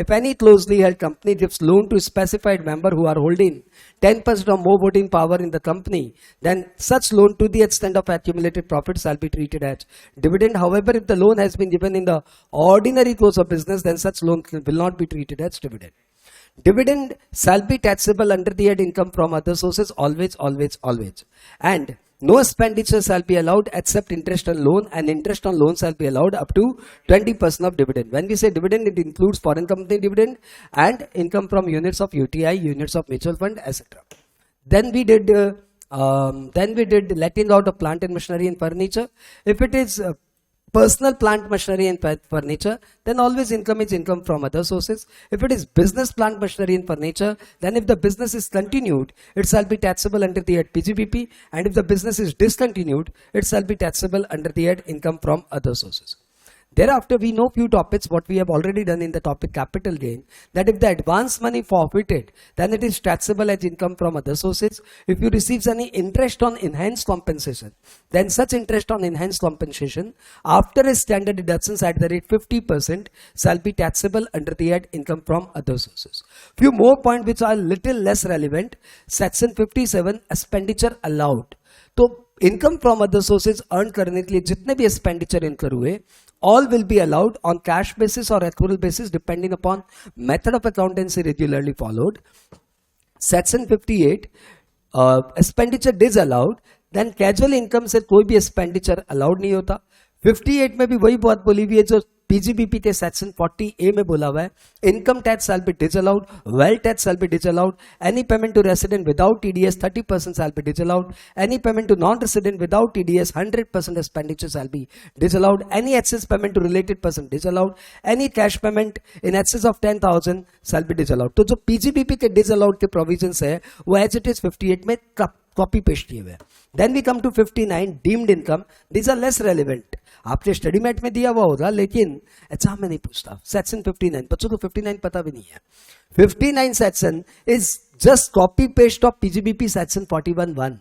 if any closely held company gives loan to specified member who are holding 10% or more voting power in the company, then such loan to the extent of accumulated profit shall be treated as dividend. However, if the loan has been given in the ordinary course of business, then such loan will not be treated as dividend. Dividend shall be taxable under the head income from other sources, always, always, always. And no expenditure shall be allowed except interest on loan, and interest on loan shall be allowed up to 20% of dividend. When we say dividend, it includes foreign company dividend and income from units of UTI, units of mutual fund, etc. Then we did letting out of plant and machinery and furniture. If it is personal plant machinery and furniture, then always income is income from other sources. If it is business plant machinery and furniture, then if the business is continued, it shall be taxable under the head PGBP, and if the business is discontinued, it shall be taxable under the head income from other sources. Thereafter, we know few topics what we have already done in the topic capital gain, that if the advance money forfeited, then it is taxable as income from other sources. If you receive any interest on enhanced compensation, then such interest on enhanced compensation after a standard deductions at the rate 50% shall be taxable under the head income from other sources. Few more points which are little less relevant. Section 57 expenditure allowed. तो income from other sources earn करने के लिए जितने भी expenditure इनकर हुए, all will be allowed on cash basis or accrual basis depending upon method of accountancy regularly followed. Section 58 expenditure disallowed, then casual income से कोई भी expenditure allowed नहीं होता. 58 में भी वही बात बोली हुई है जो पीजीबीपी के सेक्शन 40A में बोला हुआ है. Income tax shall be disallowed, wealth tax shall be disallowed, any payment to resident without TDS 30% shall be disallowed, any payment to non resident without TDS 100% expenditure shall be disallowed, any excess payment to related person disallowed, any cash payment in excess of 10,000 shall be disallowed. तो जो PGBP के disallowed के provisions है वो as it is 58 में copy paste किए हुए. Then we come to 59 deemed income. These are less relevant. आपने स्टडी मैट में दिया हुआ होगा लेकिन एग्जाम में नहीं पूछता. सेक्शन 59 बच्चों को 59 पता भी नहीं है. 59 section is just copy paste of PGBP section 41(1).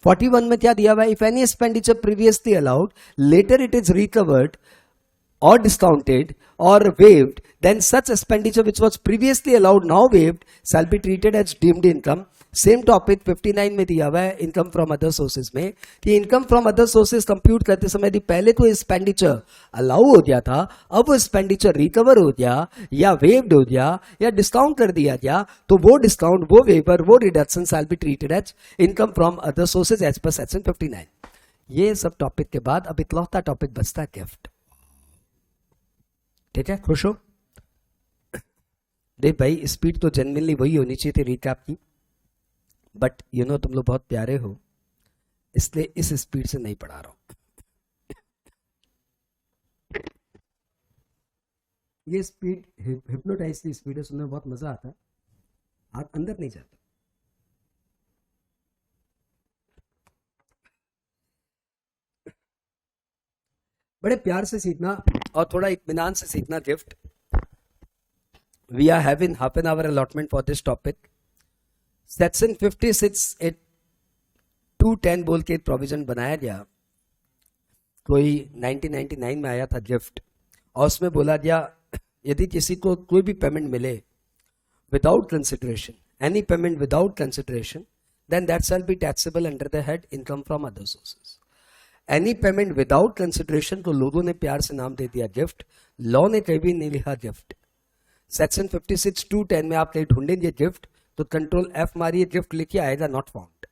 41 में क्या दिया हुआ है? If any expenditure previously allowed later it is recovered or discounted or waived, then such expenditure which was previously allowed now waived shall be treated as deemed income. Same topic 59 में दिया हुआ है income from other sources में कि income from other sources compute करते समय यदि पहले कोई एक्सपेंडिचर अलाउ हो गया था, अब वो एक्सपेंडिचर रिकवर हो गया या वेव्ड हो गया या डिस्काउंट कर दिया गया, तो वो डिस्काउंट, वो वेवर, वो reduction shall be treated as income from other sources as per section 59. ये सब टॉपिक के बाद अब इकलौता टॉपिक बचता है गिफ्ट. ठीक है, खुश हो? देख भाई, स्पीड तो जेन्युइनली वही होनी चाहिए थी रिकैप की, बट यू नो तुम लोग बहुत प्यारे हो इसलिए इस स्पीड से नहीं पढ़ा रहा हूं. ये स्पीड हिप्नोटाइज की स्पीड है, सुनने में बहुत मजा आता है, आप अंदर नहीं जाते. बड़े प्यार से सीखना और थोड़ा इत्मीनान से सीखना gift. We are having half an hour allotment for this topic. Section 56 210 बोल के प्रोविजन बनाया गया. कोई 1999 में आया था गिफ्ट, और उसमें बोला गया यदि किसी को कोई भी पेमेंट मिले without consideration, any payment without consideration, then that shall be taxable under the head income from other sources. Any payment without consideration को लोगों ने प्यार से नाम दे दिया गिफ्ट. लॉ ने कभी नहीं लिखा गिफ्ट. सेक्शन 56 210 में आप कहीं ढूंढेंगे गिफ्ट तो कंट्रोल F मारिए, गिफ्ट लिखिए, आएगा नॉट फाउंड.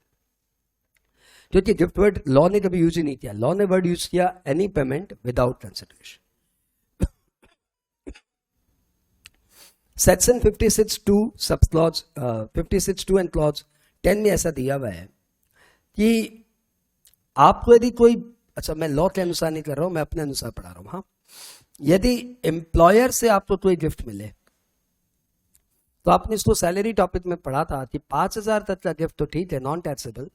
क्योंकि गिफ्ट वर्ड लॉ ने कभी यूज ही नहीं किया. लॉ ने वर्ड यूज किया any payment without consideration. Section 56(2) sub clause 56(2) and clause 10 में ऐसा दिया हुआ है कि आपको यदि कोई, अच्छा मैं लॉ के अनुसार नहीं कर रहा हूं, मैं अपने अनुसार पढ़ा रहा हूं. हाँ, यदि एम्प्लॉयर से आपको कोई गिफ्ट मिले तो आपने इसको सैलरी टॉपिक में पढ़ा था कि 5,000 तक का गिफ्ट तो ठीक है, नॉन टैक्सेबल.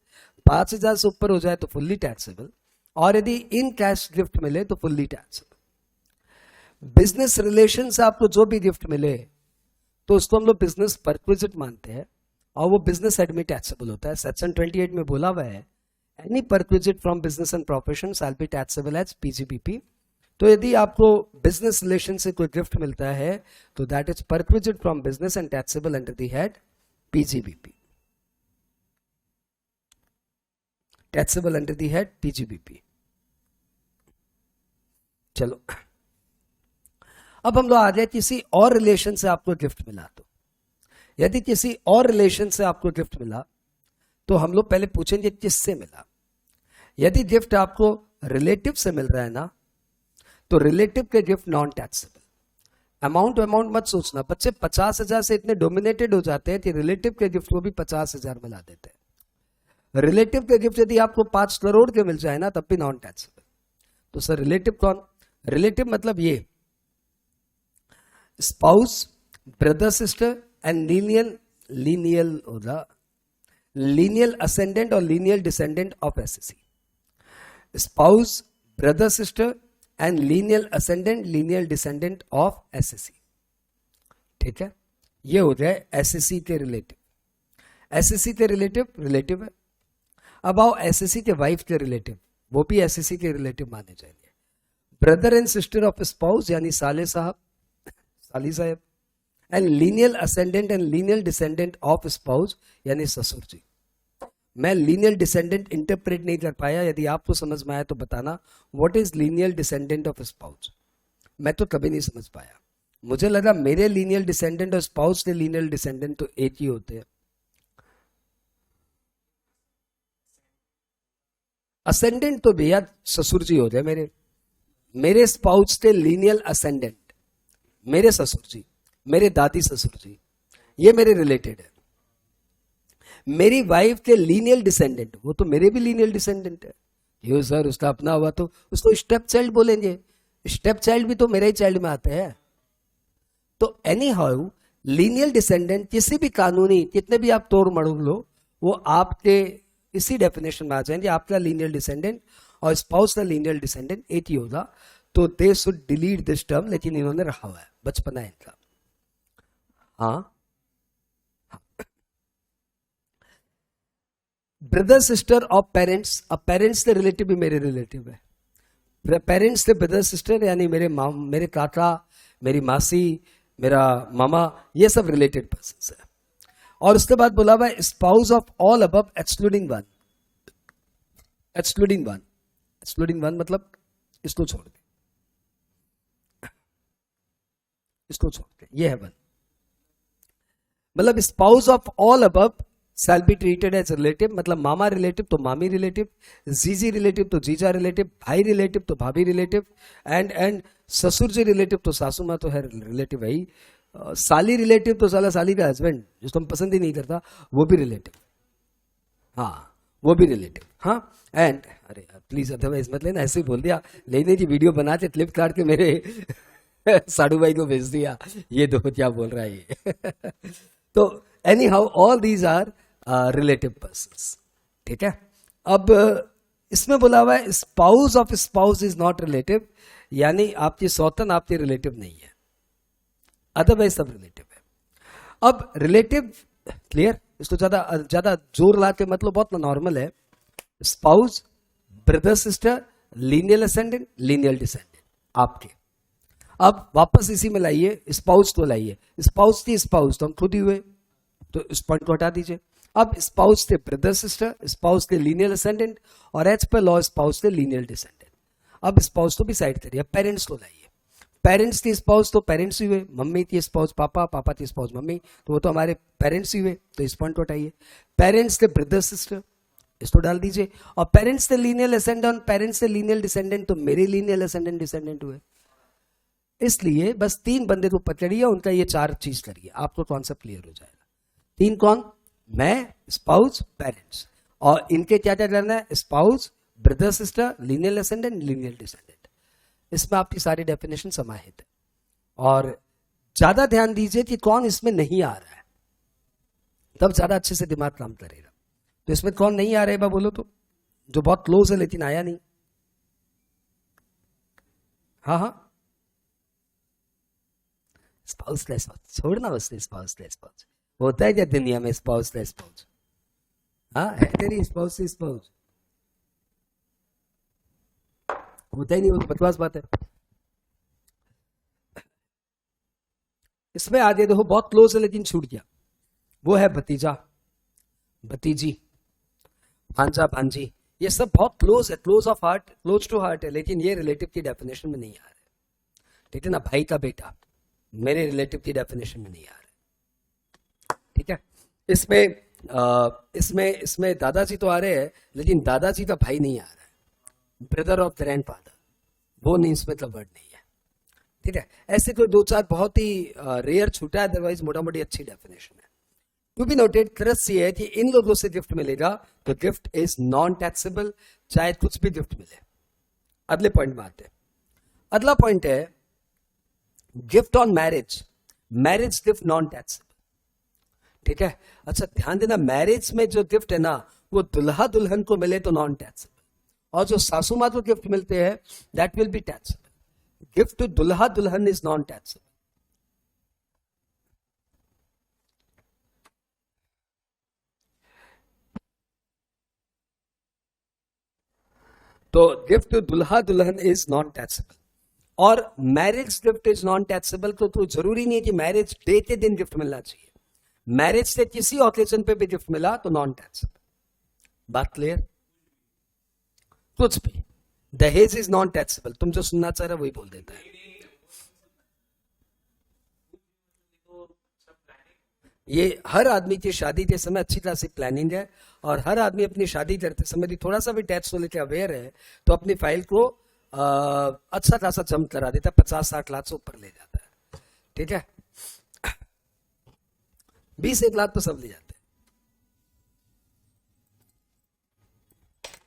5,000 से ऊपर हो जाए तो फुल्ली टैक्सेबल, और यदि इन कैश गिफ्ट मिले तो फुल्ली टैक्सेबल. बिजनेस रिलेशन से आपको जो भी गिफ्ट मिले तो उसको हम लोग बिजनेस परक्विजिट मानते हैं और वो बिजनेस हेड में टैक्सेबल होता है. सेक्शन 28 में बोला हुआ है any perquisite from business and profession shall be taxable as PGBP. तो यदि आपको बिजनेस रिलेशन से कोई गिफ्ट मिलता है तो that is perquisite from business and taxable under the head PGBP. Taxable under the head PGBP. चलो अब हम लोग आ गए किसी और रिलेशन से आपको गिफ्ट मिला. तो यदि किसी और रिलेशन से आपको गिफ्ट मिला तो हम लोग पहले पूछेंगे किससे मिला. यदि गिफ्ट आपको रिलेटिव से मिल रहा है ना, तो रिलेटिव के गिफ्ट नॉन टैक्सेबल. अमाउंट मत सोचना. बच्चे 50,000 से इतने डोमिनेटेड हो जाते हैं कि रिलेटिव के गिफ्ट को भी 50,000 में ला देते हैं. रिलेटिव के गिफ्ट यदि आपको 5 करोड़ के मिल जाए ना तब भी नॉन टैक्सेबल. तो सर रिलेटिव कौन? रिलेटिव मतलब ये spouse, brother sister and lineal होगा, लीनियल असेंडेंट और lineal descendant of SSC. Spouse, brother sister and lineal ascendant, lineal descendant of SSC. ठीक है, ये हो जाए एसएससी के रिलेटिव। एसएससी के रिलेटिव है। अब आओ एसएससी के वाइफ के रिलेटिव, वो भी एसएससी के रिलेटिव माने जाएंगे। Brother and sister of spouse यानी साले साहब, साली साहब, and lineal ascendant and lineal descendant of spouse यानी ससुर जी। मैं लीनियल डिसेंडेंट इंटरप्रेट नहीं कर पाया, यदि आपको समझ में आया तो बताना, what is lineal descendant of spouse. मैं तो कभी नहीं समझ पाया, मुझे लगा मेरे लीनियल डिसेंडेंट और स्पाउस के लीनियल डिसेंडेंट तो एक ही होते हैं। असेंडेंट तो भैया ससुर जी होते हैं मेरे स्पाउस के लीनियल असेंडेंट मेरे ससुर जी, मेरे दादी ससुर जी, ये मेरे रिलेटेड है। मेरी वाइफ के लीनियल डिसेंडेंट, वो तो मेरे भी लीनियल डिसेंडेंट है। यो सर उसका अपना हुआ तो उसको स्टेप चाइल्ड बोलेंगे, स्टेप चाइल्ड भी तो मेरे ही चाइल्ड में आते हैं। तो एनी हाउ लीनियल डिसेंडेंट किसी भी कानूनी कितने भी आप तोड़ मड़ोड़ लो, वो आपके इसी डेफिनेशन में आ जाएंगे। आपका लीनियल डिसेंडेंट और स्पाउस का लीनियल डिसेंडेंट एक ही होगा, तो they should delete this term, लेकिन इन्होंने रखा हुआ है, बचपना है इनका। हाँ, ब्रदर सिस्टर ऑफ पेरेंट्स, अब पेरेंट्स के रिलेटिव भी मेरे रिलेटिव है। पेरेंट्स के ब्रदर सिस्टर यानी मेरे काका, मेरी मासी, मेरा मामा, ये सब रिलेटेड पर्सन है। और उसके बाद बोला हुआ spouse of all above excluding one. Excluding one मतलब इसको छोड़ के, ये है वन। मतलब spouse of all above shall be treated as relative, मतलब मामा रिलेटिव तो मामी रिलेटिव, जीजी रिलेटिव तो जीजा रिलेटिव, भाई रिलेटिव तो भाभी रिलेटिव, एंड ससुर जी रिलेटिव तो सासू माँ तो है रिलेटिव है ही, साली रिलेटिव तो साला साली का हस्बैंड जिसको हम पसंद ही नहीं करता वो भी रिलेटिव, हाँ वो भी रिलेटिव। हाँ एंड अरे प्लीज अदरवाइज मत लेना, ऐसे ही बोल दिया, लेने की वीडियो बनाते क्लिप काट के मेरे साड़ू भाई को भेज दिया, ये देखो क्या बोल रहा है ये। तो anyhow all these are relative persons. ठीक है, अब इसमें बोला हुआ है spouse of spouse is not relative, यानी आपकी सौतन आपके रिलेटिव नहीं है, अदरवाइज सब रिलेटिव है। अब रिलेटिव क्लियर, इसको ज्यादा जोर ला के मतलब बहुत नॉर्मल है। Spouse, brother sister, lineal ascendant, lineal descendant आपके। अब वापस इसी में लाइए, स्पाउस तो लाइए, स्पाउस थी स्पाउस तो हम खुद ही हुए, तो इस पॉइंट को हटा दीजिए। अब स्पाउस थे ब्रदर सिस्टर, स्पाउस थे लीनियल असेंडेंट, और एज पर लॉ स्पाउस थे लीनियल डिसेंडेंट। अब स्पाउस तो भी साइड करिए, पेरेंट्स को लाइए। पेरेंट्स थी स्पाउस तो पेरेंट्स ही हुए, मम्मी थी स्पाउस पापा, पापा थी स्पाउस मम्मी, तो वो तो हमारे पेरेंट्स ही हुए, तो इस पॉइंट को हटाइए। पेरेंट्स थे ब्रदर सिस्टर, इसको डाल दीजिए, और पेरेंट्स थे लीनियल असेंडेंट, पेरेंट्स थे लीनियल डिसेंडेंट, तो मेरे लीनियल असेंडेंट डिसेंडेंट हुए। इसलिए बस 3 बंदे को पकड़िए, उनका ये 4 चीज करिए, आपको कॉन्सेप्ट क्लियर हो जाएगा। 3 कौन? मैं, स्पाउस, पेरेंट्स, और इनके क्या क्या करना है, spouse, brother sister, lineal ascendant, lineal descendant. इसमें आपकी सारी डेफिनेशन समाहित है, और ज्यादा ध्यान दीजिए कि कौन इसमें नहीं आ रहा है, तब ज्यादा अच्छे से दिमाग काम करेगा। तो इसमें कौन नहीं आ रहा है बोलो तो, जो बहुत क्लोज है लेकिन आया नहीं। हाँ स्पाउस लेस स्पाउस छोड़ना, उसने स्पाउस लेस स्पाउस होता है क्या दुनिया में, स्पाउस लेस स्पाउस? हाँ है तेरी स्पाउस से स्पाउस होता ही नहीं, वो तो बकवास बात है। इसमें आगे देखो बहुत क्लोज है लेकिन छूट गया, वो है भतीजा, भतीजी, भांजा, भांजी, ये सब बहुत क्लोज है, close of heart, close to heart है, लेकिन ये रिलेटिव की डेफिनेशन में नहीं आ रहा है। ठीक है ना, भाई का बेटा मेरे रिलेटिव की डेफिनेशन में नहीं आ रहा है। ठीक है, इसमें दादाजी तो आ रहे हैं, लेकिन दादाजी का भाई नहीं आ रहा है, ब्रदर ऑफ ग्रैंडफादर, वो नहीं, इसमें तो वर्ड नहीं है। ठीक है, ऐसे कोई 2-4 बहुत ही रेयर छूटा है, अदरवाइज मोटा मोटी अच्छी डेफिनेशन है। टू बी नोटेड, क्रस्ट ये है कि इन लोगों से गिफ्ट मिलेगा तो गिफ्ट इज नॉन टैक्सेबल, चाहे कुछ भी गिफ्ट मिले। अगले पॉइंट में आते हैं। अगला पॉइंट है gift on marriage, marriage gift non taxable. ठीक है, अच्छा ध्यान देना, मैरिज में जो गिफ्ट है ना वो दुल्हा दुल्हन को मिले तो नॉन टैक्सेबल, और जो सासू माँ को गिफ्ट मिलते हैं that will be taxable. Gift to दुल्हा दुल्हन इज नॉन टैक्सेबल। तो गिफ्ट टू दुल्हा दुल्हन इज नॉन टैक्सेबल, और marriage gift is non taxable. तो जरूरी नहीं है कि मैरिज डे के दिन गिफ्ट मिलना चाहिए, मैरिज से किसी ओकेजन पे भी गिफ्ट मिला तो नॉन टैक्सेबल। बात क्लियर? कुछ भी दहेज इज नॉन टैक्सेबल, तुम जो सुनना चाह रहे वही बोल देता है। ये हर आदमी की शादी के समय अच्छी खासी प्लानिंग है, और हर आदमी अपनी शादी करते समय भी थोड़ा सा भी टैक्स को लेकर अवेयर है तो अपनी फाइल को अच्छा खासा जम करा देता है, 50-60 लाख से ऊपर ले जाता है। ठीक है, 20-1 लाख तो सब ले जाते हैं।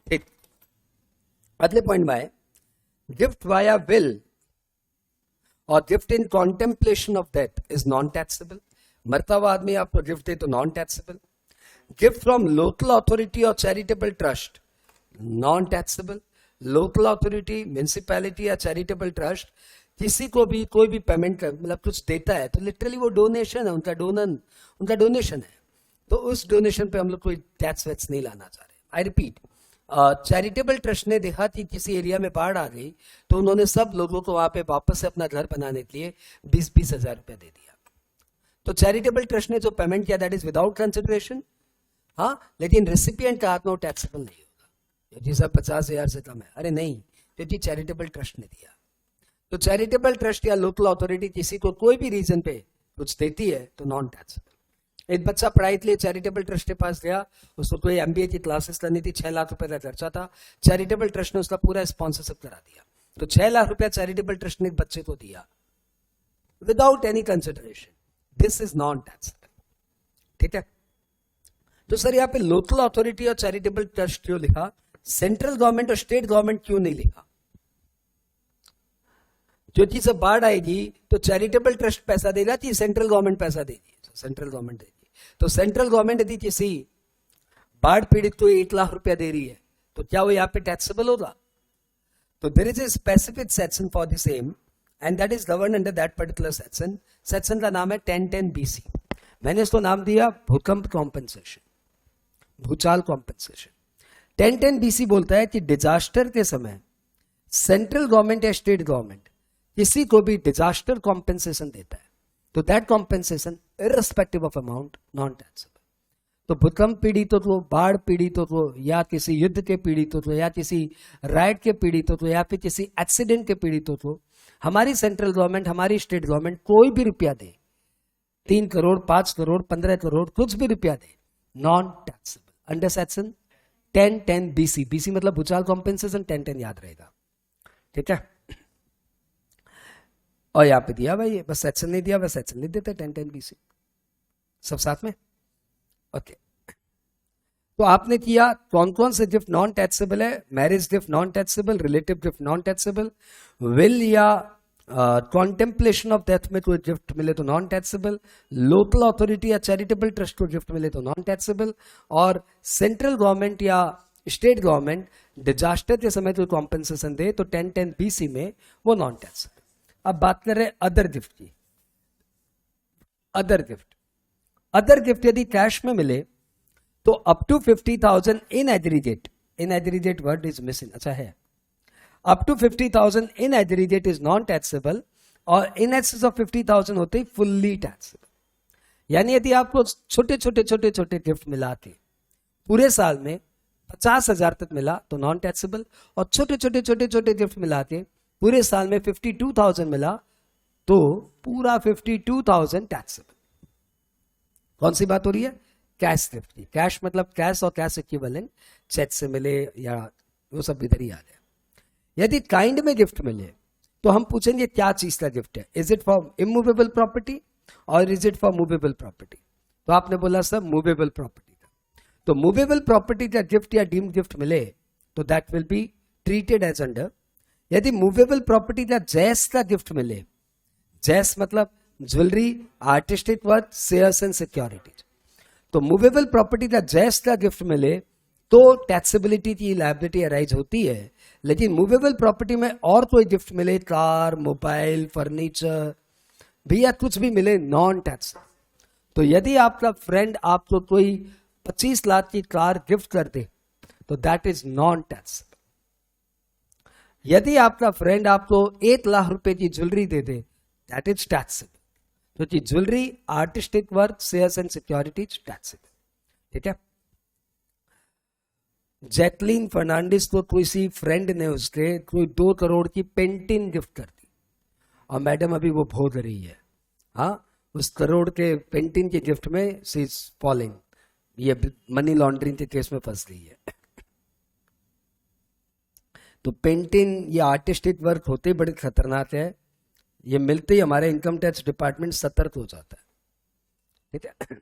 ठीक, अगले पॉइंट में है गिफ्ट वाया विल और gift in contemplation of death is non taxable. मरता हुआ आदमी आपको गिफ्ट दे तो non taxable. Gift from local authority और charitable trust non taxable. Local authority, municipality या चैरिटेबल ट्रस्ट किसी को भी कोई भी पेमेंट मतलब कुछ देता है तो लिटरली वो डोनेशन है, उनका डोनेशन है, तो उस डोनेशन पे हम लोग कोई टैक्स वैक्स नहीं लाना चाह रहे। आई रिपीट, चैरिटेबल ट्रस्ट ने देखा कि किसी एरिया में बाढ़ आ गई तो उन्होंने सब लोगों को वहां पे वापस से अपना घर बनाने के लिए 20-20 हजार रुपया दे दिया। तो चैरिटेबल ट्रस्ट ने जो पेमेंट किया दैट इज विदाउट कंसिडरेशन। हाँ, लेकिन रेसिपिएंट का हाथ में टैक्सेबल नहीं होगा। जी सर 50,000 से कम है, अरे नहीं, क्योंकि चैरिटेबल ट्रस्ट ने दिया। तो चैरिटेबल ट्रस्ट या लोकल अथॉरिटी किसी को कोई भी रीजन पे कुछ देती है तो नॉन टैक्सेबल। एक बच्चा पढ़ाई के लिए चैरिटेबल ट्रस्ट के पास गया, उसको कोई एमबीए की क्लासेस करनी थी, 6 लाख रुपए का खर्चा था, चैरिटेबल ट्रस्ट ने उसका पूरा स्पॉन्सरशिप करा दिया, तो 6 लाख रुपया चैरिटेबल ट्रस्ट ने एक बच्चे को दिया without any consideration. This is non taxable. ठीक है, तो सर यहाँ पे लोकल अथॉरिटी और चैरिटेबल ट्रस्ट क्यों लिखा, सेंट्रल गवर्नमेंट और स्टेट गवर्नमेंट क्यों नहीं लिखा? क्योंकि जब बाढ़ आएगी तो चैरिटेबल ट्रस्ट पैसा देगा कि सेंट्रल गवर्नमेंट पैसा देगी? सेंट्रल गवर्नमेंट देगी। तो सेंट्रल गवर्नमेंट यदि किसी बाढ़ पीड़ित को 1 लाख रुपया दे रही है तो क्या वो यहाँ पे टैक्सेबल होगा? तो there is a specific section for the same and that is govern under that particular section. Section का नाम है 1010 BC। मैंने इसको नाम दिया भूकंप कॉम्पेंसेशन, भूचाल कॉम्पेंसेशन। 1010 BC बोलता है कि डिजास्टर के समय सेंट्रल गवर्नमेंट या स्टेट गवर्नमेंट किसी को भी डिजास्टर कॉम्पेंसेशन देता है तो that compensation irrespective of amount non taxable. तो भूकंप पीड़ितों को, बाढ़ पीड़ितों को, या किसी युद्ध के पीड़ितों को, या किसी राइट के पीड़ितों को, या फिर किसी एक्सीडेंट के पीड़ितों को हमारी सेंट्रल गवर्नमेंट, हमारी स्टेट गवर्नमेंट कोई भी रुपया दे, 3 करोड़, 5 करोड़, 15 करोड़, कुछ भी रुपया दे, non taxable under section 1010 BC। BC मतलब भूचाल कॉम्पेंसेशन, 1010 याद रहेगा। ठीक है, और यहाँ पे दिया भाई, बस सेक्शन नहीं दिया, बस सेक्शन लिख देते 1010 BC सब साथ में। ओके, तो आपने किया कौन कौन से गिफ्ट नॉन टैक्सेबल है? Marriage gift non taxable, relative gift non taxable, will या कॉन्टेम्पलेशन ऑफ डेथ में कोई गिफ्ट मिले तो नॉन टैक्सेबल, लोकल अथॉरिटी या चैरिटेबल ट्रस्ट को गिफ्ट मिले तो नॉन टैक्सेबल, और सेंट्रल गवर्नमेंट या स्टेट गवर्नमेंट डिजास्टर के समय कोई कॉम्पेंसेशन दे तो 1010 BC में वो नॉन टैक्सेबल। अब बात कर रहे हैं अदर गिफ्ट की। अदर गिफ्ट यदि कैश में मिले तो up to 50,000 in aggregate word is missing, अच्छा है, up to 50,000 in aggregate is non taxable, और इन एक्सेस ऑफ 50,000 होते ही फुल्ली टैक्सेबल। यानी यदि आपको छोटे गिफ्ट मिला के पूरे साल में 50,000 तक मिला तो नॉन टैक्सेबल, और छोटे गिफ्ट मिला के पूरे साल में 52,000 मिला तो पूरा 52,000 टैक्सेबल। कौन सी बात हो रही है? कैश गिफ्ट की। कैश मतलब कैश और कैश इक्विवेलेंट, चेक से मिले या वो सब इधर ही आ जाए। यदि काइंड में गिफ्ट मिले तो हम पूछेंगे क्या चीज का गिफ्ट है, is it for immovable property और is it for movable property? तो आपने बोला सर मूवेबल प्रॉपर्टी का। तो मूवेबल प्रॉपर्टी का गिफ्ट या डीम्ड गिफ्ट मिले तो that will be treated as under यदि मूवेबल प्रॉपर्टी का जैस का गिफ्ट मिले, जैस मतलब jewellery, artistic work, shares and securities, तो मूवेबल प्रॉपर्टी का जैस का गिफ्ट मिले तो टैक्सेबिलिटी की लायबिलिटी अराइज होती है। लेकिन मूवेबल प्रॉपर्टी में और कोई गिफ्ट मिले, कार, मोबाइल, फर्नीचर भी या कुछ भी मिले, नॉन टैक्स। तो यदि आपका फ्रेंड आपको कोई 25 लाख की कार गिफ्ट कर दे तो दैट इज नॉन टैक्स। यदि आपका फ्रेंड आपको 1 लाख रुपए की ज्वेलरी दे दे, दैट इज टैक्सेबल, क्योंकि jewellery, artistic work, shares and securities taxable. ठीक है। जैकलीन फर्नांडिस को किसी फ्रेंड ने उसके कोई 2 करोड़ की पेंटिंग गिफ्ट कर दी और मैडम अभी वो भोग रही है। हाँ, उस करोड़ के पेंटिंग के गिफ्ट में सी इज फॉलिंग, ये मनी लॉन्ड्रिंग के केस में फंस गई है। तो पेंटिंग या आर्टिस्टिक वर्क होते बड़े खतरनाक है, ये मिलते ही हमारे इनकम टैक्स डिपार्टमेंट सतर्क हो जाता है। ठीक है।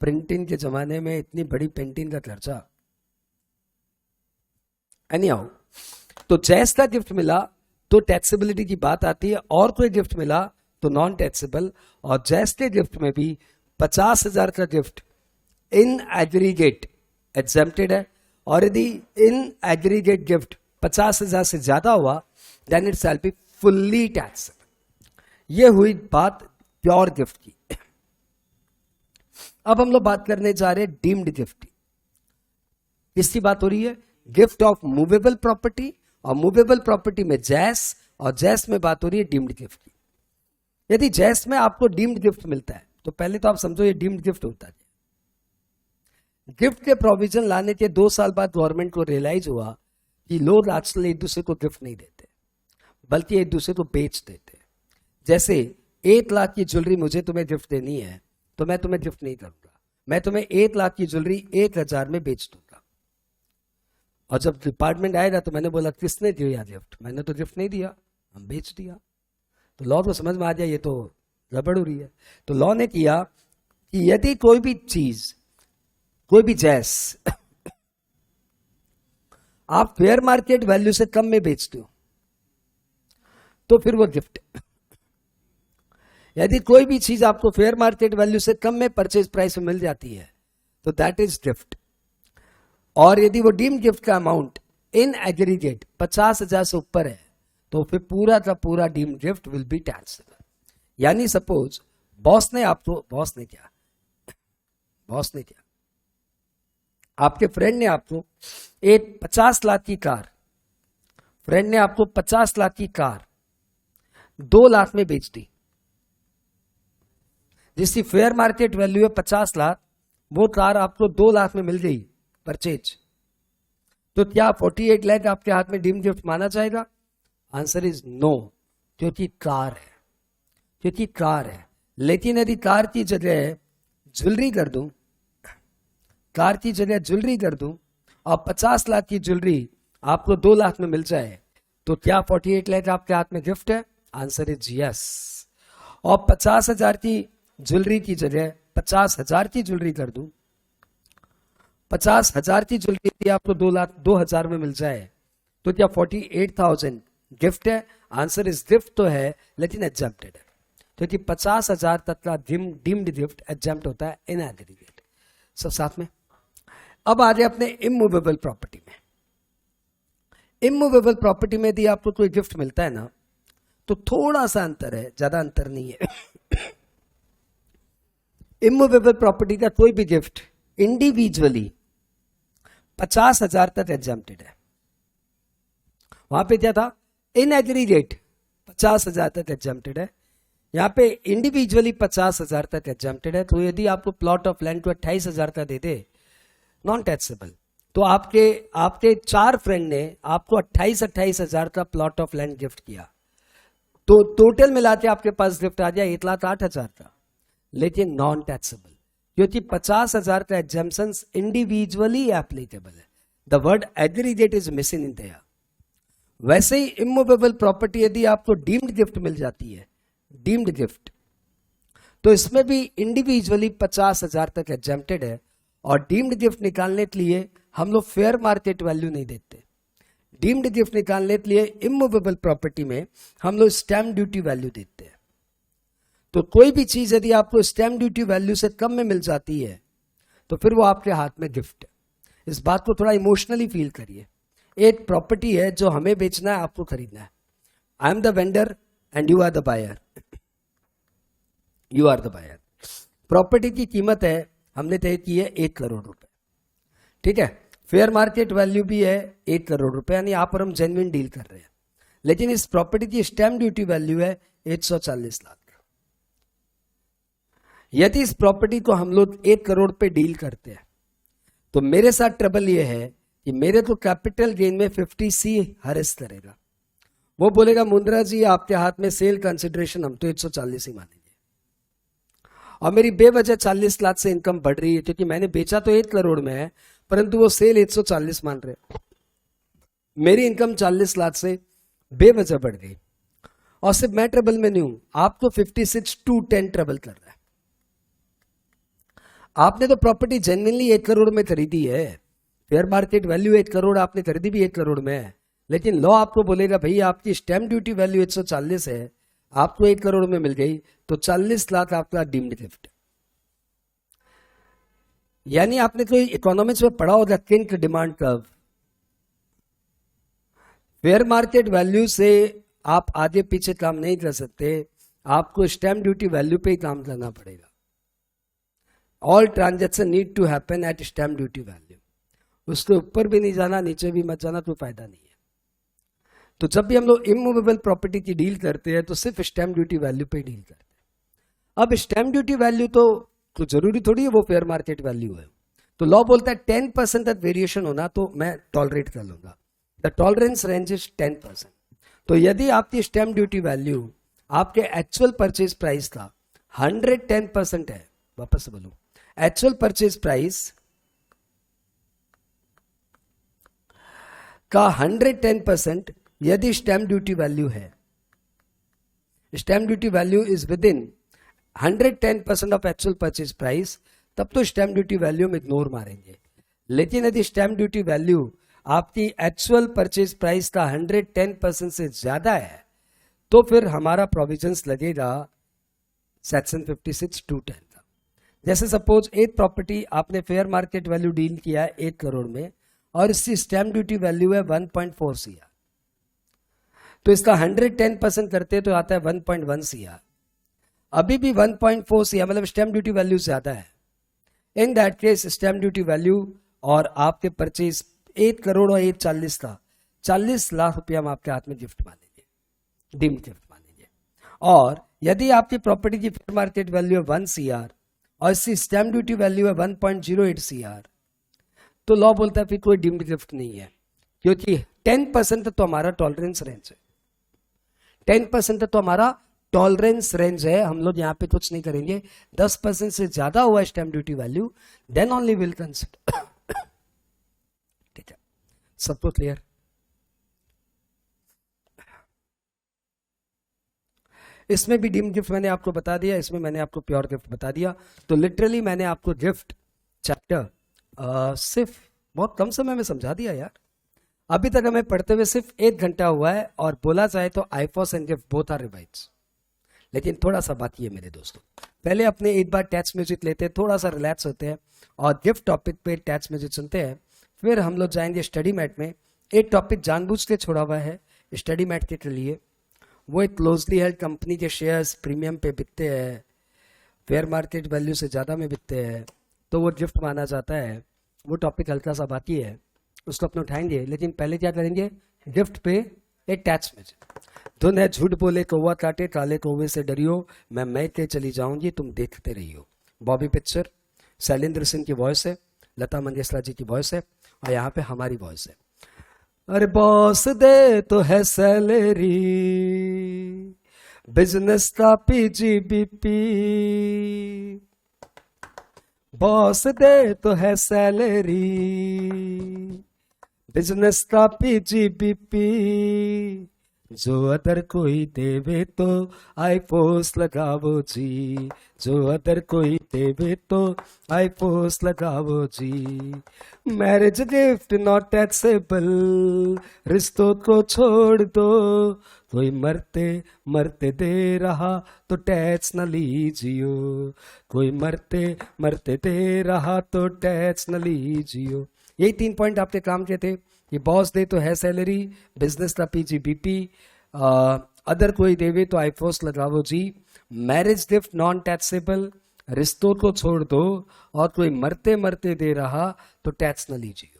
प्रिंटिंग के जमाने में इतनी बड़ी पेंटिंग का खर्चा। एनीहाउ, तो जैस का गिफ्ट मिला तो टैक्सेबिलिटी की बात आती है, और कोई गिफ्ट मिला तो नॉन टैक्सेबल। और जैस के गिफ्ट में भी 50,000 का गिफ्ट इन एग्रीगेट एग्जेम्प्टेड है, और यदि इन एग्रीगेट गिफ्ट 50,000 से ज्यादा हुआ then it shall be fully taxable. ये हुई बात प्योर गिफ्ट की। अब हम लोग बात करने जा रहे हैं डीम्ड गिफ्ट की। किसकी बात हो रही है? गिफ्ट ऑफ मूवेबल प्रॉपर्टी, और मूवेबल प्रॉपर्टी में जैस, और जैस में बात हो रही है डीम्ड गिफ्ट की। यदि जैस में आपको डीम्ड गिफ्ट मिलता है तो पहले तो आप समझो ये डीम्ड गिफ्ट होता है। गिफ्ट के प्रोविजन लाने के 2 साल बाद गवर्नमेंट को रियलाइज हुआ कि लोग आजकल एक दूसरे को गिफ्ट नहीं देते बल्कि एक दूसरे को बेच देते। जैसे 1 लाख की ज्वेलरी मुझे तुम्हें गिफ्ट देनी है तो मैं तुम्हें गिफ्ट नहीं करूंगा, मैं तुम्हें 1 लाख की ज्वेलरी 1,000 में बेच दूंगा। और जब डिपार्टमेंट आएगा तो मैंने बोला किसने दिया गिफ्ट? मैंने तो गिफ्ट नहीं दिया, हम बेच दिया। तो लॉ को समझ में आ जाए ये तो गड़बड़ हो रही है। तो लॉ ने किया कि यदि कोई भी चीज, कोई भी जैस आप फेयर मार्केट वैल्यू से कम में बेचते हो तो फिर वो गिफ्ट। यदि कोई भी चीज आपको फेयर मार्केट वैल्यू से कम में परचेज प्राइस में मिल जाती है तो दैट इज गिफ्ट। और यदि वो डीम्ड गिफ्ट का अमाउंट इन एग्रीगेट 50,000 से ऊपर है तो फिर पूरा का पूरा deemed gift will be taxable. यानी सपोज बॉस ने आपके फ्रेंड ने आपको एक 50 लाख की कार, फ्रेंड ने आपको 50 लाख की कार 2 लाख में बेच दी, जिसकी फेयर मार्केट वैल्यू है 50 लाख, वो कार आपको 2 लाख में मिल गई परचेज, तो क्या 48 लाख आपके हाथ में डीम्ड गिफ्ट माना जाएगा? आंसर इज नो, क्योंकि कार है। लेकिन यदि कार की जगह ज्वेलरी कर दूं, और 50 लाख की ज्वेलरी आपको 2 लाख में मिल जाए तो क्या 48 लाख आपके हाथ में गिफ्ट है? Answer is yes. और 50,000 की ज्वेलरी की जगह 50,000 की ज्वेलरी कर दूं, 50,000 की ज्वेलरी आपको 2,00,000 में मिल जाए तो क्या 48,000 गिफ्ट है? आंसर इज गिफ्ट तो है लेकिन एग्जेम्प्टेड है, क्योंकि 50,000 तक का डीम्ड गिफ्ट एग्जेम्प्ट होता है इन एग्रीगेट। सब साथ में। अब आ जाए अपने इमूवेबल प्रॉपर्टी में। इमूवेबल प्रॉपर्टी में यदि आपको कोई गिफ्ट मिलता है ना तो थोड़ा सा अंतर है, ज्यादा अंतर नहीं है। इमूवेबल प्रॉपर्टी का कोई भी गिफ्ट इंडिविजुअली 50,000 तक एग्जेम्प्टेड है। वहां पे क्या था? इन एग्रीगेट 50,000 तक एग्जेम्प्टेड है, यहां पे इंडिविजुअली 50,000 तक एग्जेम्प्टेड है। तो यदि आपको प्लॉट ऑफ लैंड को 28,000 का दे दे, नॉन टैक्सेबल, तो आपके 4 फ्रेंड ने आपको 28,000 का प्लॉट ऑफ लैंड गिफ्ट किया, तो टोटल मिला के आपके पास गिफ्ट आ जाए 1,08,000 का, लेकिन नॉन टैक्सेबल, क्योंकि 50,000 का एग्जेम्पशन इंडिविजुअली एप्लीकेबल है। The word aggregate is missing in their. वैसे ही इमूवेबल प्रॉपर्टी यदि आपको डीम्ड गिफ्ट मिल जाती है, डीम्ड गिफ्ट, तो इसमें भी इंडिविजुअली 50,000 तक एग्जेम्प्टेड है। और डीम्ड गिफ्ट निकालने के लिए हम लोग फेयर मार्केट वैल्यू नहीं देते, डीम्ड गिफ्ट निकालने के लिए इमूवेबल प्रॉपर्टी में हम लोग स्टैम्प ड्यूटी वैल्यू देते हैं। तो कोई भी चीज यदि आपको स्टैम्प ड्यूटी वैल्यू से कम में मिल जाती है तो फिर वो आपके हाथ में गिफ्ट है। इस बात को थोड़ा इमोशनली फील करिए। एक प्रॉपर्टी है जो हमें बेचना है, आपको खरीदना है। I am the vendor and you are the buyer. You are the buyer. Property की कीमत है, हमने तय की है 1 करोड़ रुपए, ठीक है। फेयर मार्केट वैल्यू भी है 1 करोड़ रुपए, यानी यहाँ पर हम जेन्युइन डील कर रहे हैं। लेकिन इस प्रॉपर्टी की स्टैम्प ड्यूटी वैल्यू है 140 लाख। यदि इस प्रॉपर्टी को हम लोग 1 करोड़ पे डील करते हैं तो मेरे साथ ट्रबल ये है कि मेरे को कैपिटल गेन में 50C हरेस करेगा। वो बोलेगा मुंद्रा जी आपके हाथ में सेल कंसिडरेशन हम तो 140 ही मानेंगे, और मेरी बेवजह 40 लाख से इनकम बढ़ रही है क्योंकि मैंने बेचा तो 1 करोड़ में है परंतु वो सेल 140 मान रहे। मेरी इनकम 40 लाख से बेवजह बढ़ गई और सिर्फ मैं ट्रबल में नहीं हूं, आप तो 56-10 ट्रबल कर रहा है। आपने तो प्रॉपर्टी जेन्युइनली 1 करोड़ में खरीदी है, फेयर मार्केट वैल्यू 1 करोड़ आपने खरीदी भी 1 करोड़ में है, लेकिन लॉ आपको बोलेगा भाई आपकी स्टैम्प ड्यूटी वैल्यू 140 है, आपको 1 करोड़ में मिल गई तो 40 लाख आपका डीम्ड गिफ्ट। यानी आपने कोई इकोनॉमिक्स में पढ़ा होगा kink demand curve. Fair market value से आप आगे पीछे काम नहीं कर सकते, आपको स्टैम्प ड्यूटी वैल्यू पे ही काम करना पड़ेगा। All transaction need to happen at stamp duty value. उसके ऊपर भी नहीं जाना, नीचे भी मत जाना, तो फायदा नहीं है। तो जब भी हम लोग इमूवेबल प्रॉपर्टी की डील करते हैं तो सिर्फ स्टैम्प ड्यूटी वैल्यू पे डील करते हैं। अब स्टैम्प ड्यूटी वैल्यू तो जरूरी थोड़ी है वो फेयर मार्केट वैल्यू है। तो लॉ बोलता है 10% तक वेरिएशन होना तो मैं टॉलरेट कर लूंगा। The tolerance range is 10%। तो यदि आपकी स्टैम्प ड्यूटी वैल्यू आपके एक्चुअल परचेज प्राइस का 110% है, वापस से बोलूं, एक्चुअल परचेज प्राइस का 110% यदि स्टैम्प ड्यूटी वैल्यू है, stamp duty value is with in 110% of actual purchase price, तब तो स्टैम्प ड्यूटी वैल्यू में इग्नोर मारेंगे। लेकिन यदि स्टैम्प ड्यूटी वैल्यू आपकी एक्चुअल परचेज प्राइस का 110% से ज्यादा है तो फिर हमारा प्रोविजंस लगेगा सेक्शन 56(2)(10) का। जैसे सपोज एक प्रॉपर्टी आपने फेयर मार्केट वैल्यू डील किया है 1 करोड़ में और इसकी स्टैम्प ड्यूटी वैल्यू है 1.4 CR, तो इसका 110% करते तो आता है 1.1 CR। अभी भी 1.4 CR मतलब स्टैम्प ड्यूटी वैल्यू ज्यादा है। इन that case stamp duty value और आपके परचेज 1 करोड़ और 140 था, 40 लाख रुपया हम आपके हाथ में गिफ्ट मानेंगे, डीम्ड गिफ्ट मानेंगे। और यदि आपकी प्रॉपर्टी की फेयर मार्केट वैल्यू है 1 CR और इसकी स्टैम्प ड्यूटी वैल्यू है 1.08 CR, तो लॉ बोलता है फिर कोई डीम्ड गिफ्ट नहीं है, क्योंकि 10% तो हमारा टॉलरेंस रेंज है। 10% तो हमारा टॉलरेंस रेंज है, हम लोग यहाँ पे कुछ नहीं करेंगे। 10% से ज्यादा हुआ stamp duty value, then only will consider. ठीक है, सबको क्लियर? इसमें भी डीम्ड गिफ्ट मैंने आपको बता दिया, इसमें मैंने आपको प्योर गिफ्ट बता दिया। तो लिटरली मैंने आपको गिफ्ट चैप्टर सिर्फ बहुत कम समय में समझा दिया यार। अभी तक हमें पढ़ते हुए सिर्फ 1 घंटा हुआ है और बोला जाए तो आईफॉस and gift both are revised. लेकिन थोड़ा सा बाकी है मेरे दोस्तों, पहले अपने एक बार टैच म्यूजिक लेते हैं, थोड़ा सा रिलैक्स होते हैं और गिफ्ट टॉपिक पे टैच म्यूजिक सुनते हैं। फिर हम लोग जाएंगे स्टडी मैट में। एक टॉपिक जानबूझ के छोड़ा हुआ है स्टडी मैट के लिए, वो एक क्लोजली हेल्ड कंपनी के शेयर्स प्रीमियम पे बिकते हैं, फेयर मार्केट वैल्यू से ज़्यादा में बिकते हैं, तो वो गिफ्ट माना जाता है। वो टॉपिक हल्का सा बाकी है, उसको अपने उठाएंगे। लेकिन पहले क्या करेंगे, गिफ्ट पे एक टैच म्यूजिक। धुन है झूठ बोले कौवा काटे, काले कौवे से डरियो, मैं के चली जाऊंगी तुम देखते रहियो। बॉबी पिक्चर, शैलेंद्र सिंह की वॉइस है, लता मंगेशकर जी की वॉइस है और यहाँ पे हमारी वॉइस है। अरे बॉस दे तो है सैलरी, बिजनेस का PGBP, बॉस दे तो है सैलरी, बिजनेस का PGBP, जो अदर कोई देवे तो आईफोर्स लगावो जी, जो अदर कोई देवे तो आईफोर्स लगावो जी। मैरिज गिफ्ट नॉट टैक्सेबल, रिश्तों को छोड़ दो, कोई मरते मरते दे रहा तो टैक्स न लीजियो, कोई मरते मरते दे रहा तो टैक्स न लीजियो। यही 3 पॉइंट आपके काम के थे कि बॉस दे तो है सैलरी, बिजनेस का पीजीबीपी, अदर कोई देवे तो आईफोर्स लगावो जी, मैरिज गिफ्ट नॉन टैक्सेबल, रिश्तों को छोड़ दो, और कोई मरते मरते दे रहा तो टैक्स न लीजिए।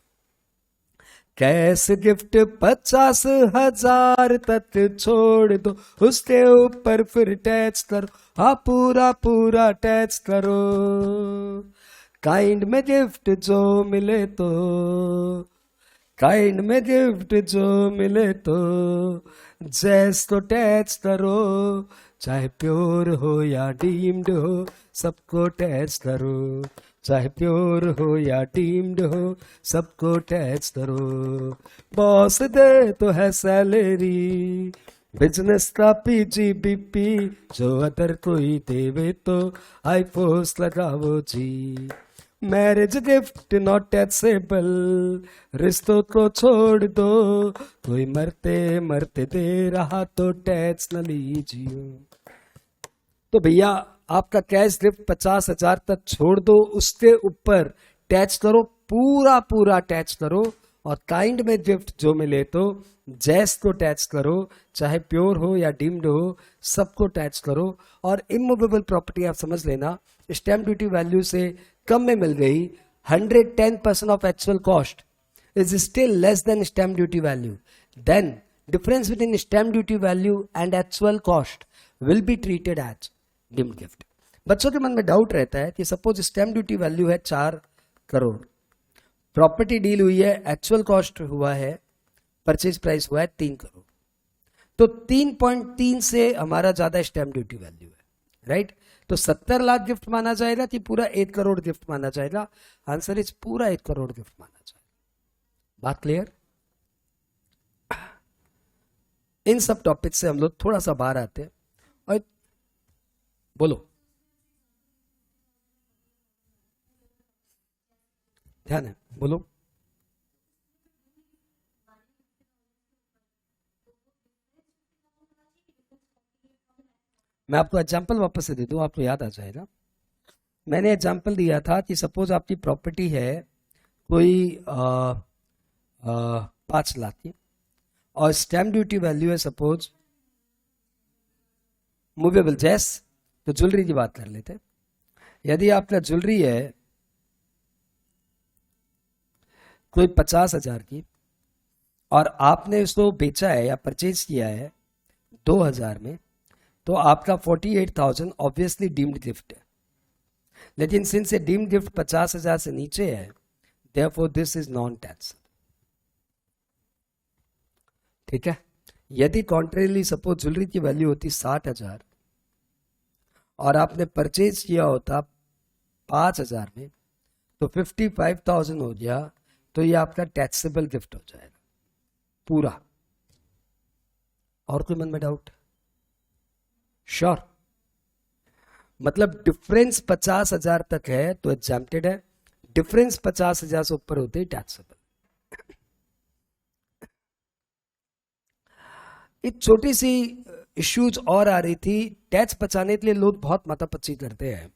कैश गिफ्ट 50,000 तक छोड़ दो, उसके ऊपर फिर टैक्स करो, हाँ पूरा पूरा टैक्स करो। काइंड में गिफ्ट जो मिले तो, काइंड में गिफ्ट जो मिले तो जैस तो टैक्स करो, चाहे प्योर हो या डीम्ड हो सबको टैक्स करो, चाहे प्योर हो या डीम्ड हो सबको टैक्स करो। बॉस दे तो है सैलरी, बिजनेस का पीजीबीपी, जो अदर कोई देवे तो आईफोर्स लगावो जी। मैरिज गिफ्ट नॉट टैक्सेबल, रिश्तों को छोड़ दो, कोई मरते मरते दे रहा तो टैक्स न लीजिए। तो भैया आपका कैश गिफ्ट 50,000 तक छोड़ दो, उसके ऊपर टैक्स करो, पूरा पूरा टैक्स करो, और काइंड में गिफ्ट जो मिले तो जैस को टैक्स करो, चाहे प्योर हो या डीम्ड हो सबको टैक्स करो। और इमूवेबल प्रॉपर्टी आप समझ लेना, स्टैम्प ड्यूटी वैल्यू से कम में मिल गई, 110% of actual cost is still less than stamp duty value, then difference between stamp duty value and actual cost will be treated as deemed gift. बच्चों के मन में डाउट रहता है कि सपोज स्टैम्प ड्यूटी वैल्यू है 4 करोड़, प्रॉपर्टी डील हुई है, एक्चुअल कॉस्ट हुआ है, परचेज प्राइस हुआ है 3 करोड़, तो 3.3 से हमारा ज्यादा स्टैम्प ड्यूटी वैल्यू है, राइट? तो 70 लाख गिफ्ट माना जाएगा कि पूरा 1 करोड़ गिफ्ट माना जाएगा? आंसर इज पूरा 1 करोड़ गिफ्ट माना जाएगा। बात क्लियर? इन सब टॉपिक से हम लोग थोड़ा सा बाहर आते हैं और बोलो, ध्यान है, बोलो। मैं आपको एग्जाम्पल वापस से दे दूं, आपको याद आ जाएगा। मैंने एग्जाम्पल दिया था कि सपोज आपकी प्रॉपर्टी है कोई 5 लाख की, और स्टैम्प ड्यूटी वैल्यू है सपोज मूवेबल जैस, तो ज्वेलरी की बात कर लेते हैं। यदि आपका ज्वेलरी है कोई 50,000 की, और आपने उसको बेचा है या परचेज किया है 2,000 में, तो आपका 48,000 ऑब्वियसली डीम्ड गिफ्ट है। लेकिन सिंस ये डीम्ड गिफ्ट 50,000 से नीचे है, therefore this is non tax. ठीक है? यदि कॉन्ट्रेरली सपोज ज्वेलरी की वैल्यू होती 60,000 और आपने परचेज किया होता 5,000 में, तो 55,000 हो गया, तो ये आपका टैक्सेबल गिफ्ट हो जाएगा पूरा। और कोई मन में डाउट? श्योर? मतलब डिफरेंस 50,000 तक है तो एग्जैम्प्टेड है, डिफरेंस 50,000 से ऊपर होते ही टैक्सेबल। एक छोटी सी इश्यूज और आ रही थी, टैक्स बचाने के लिए लोग बहुत माथापच्ची करते हैं,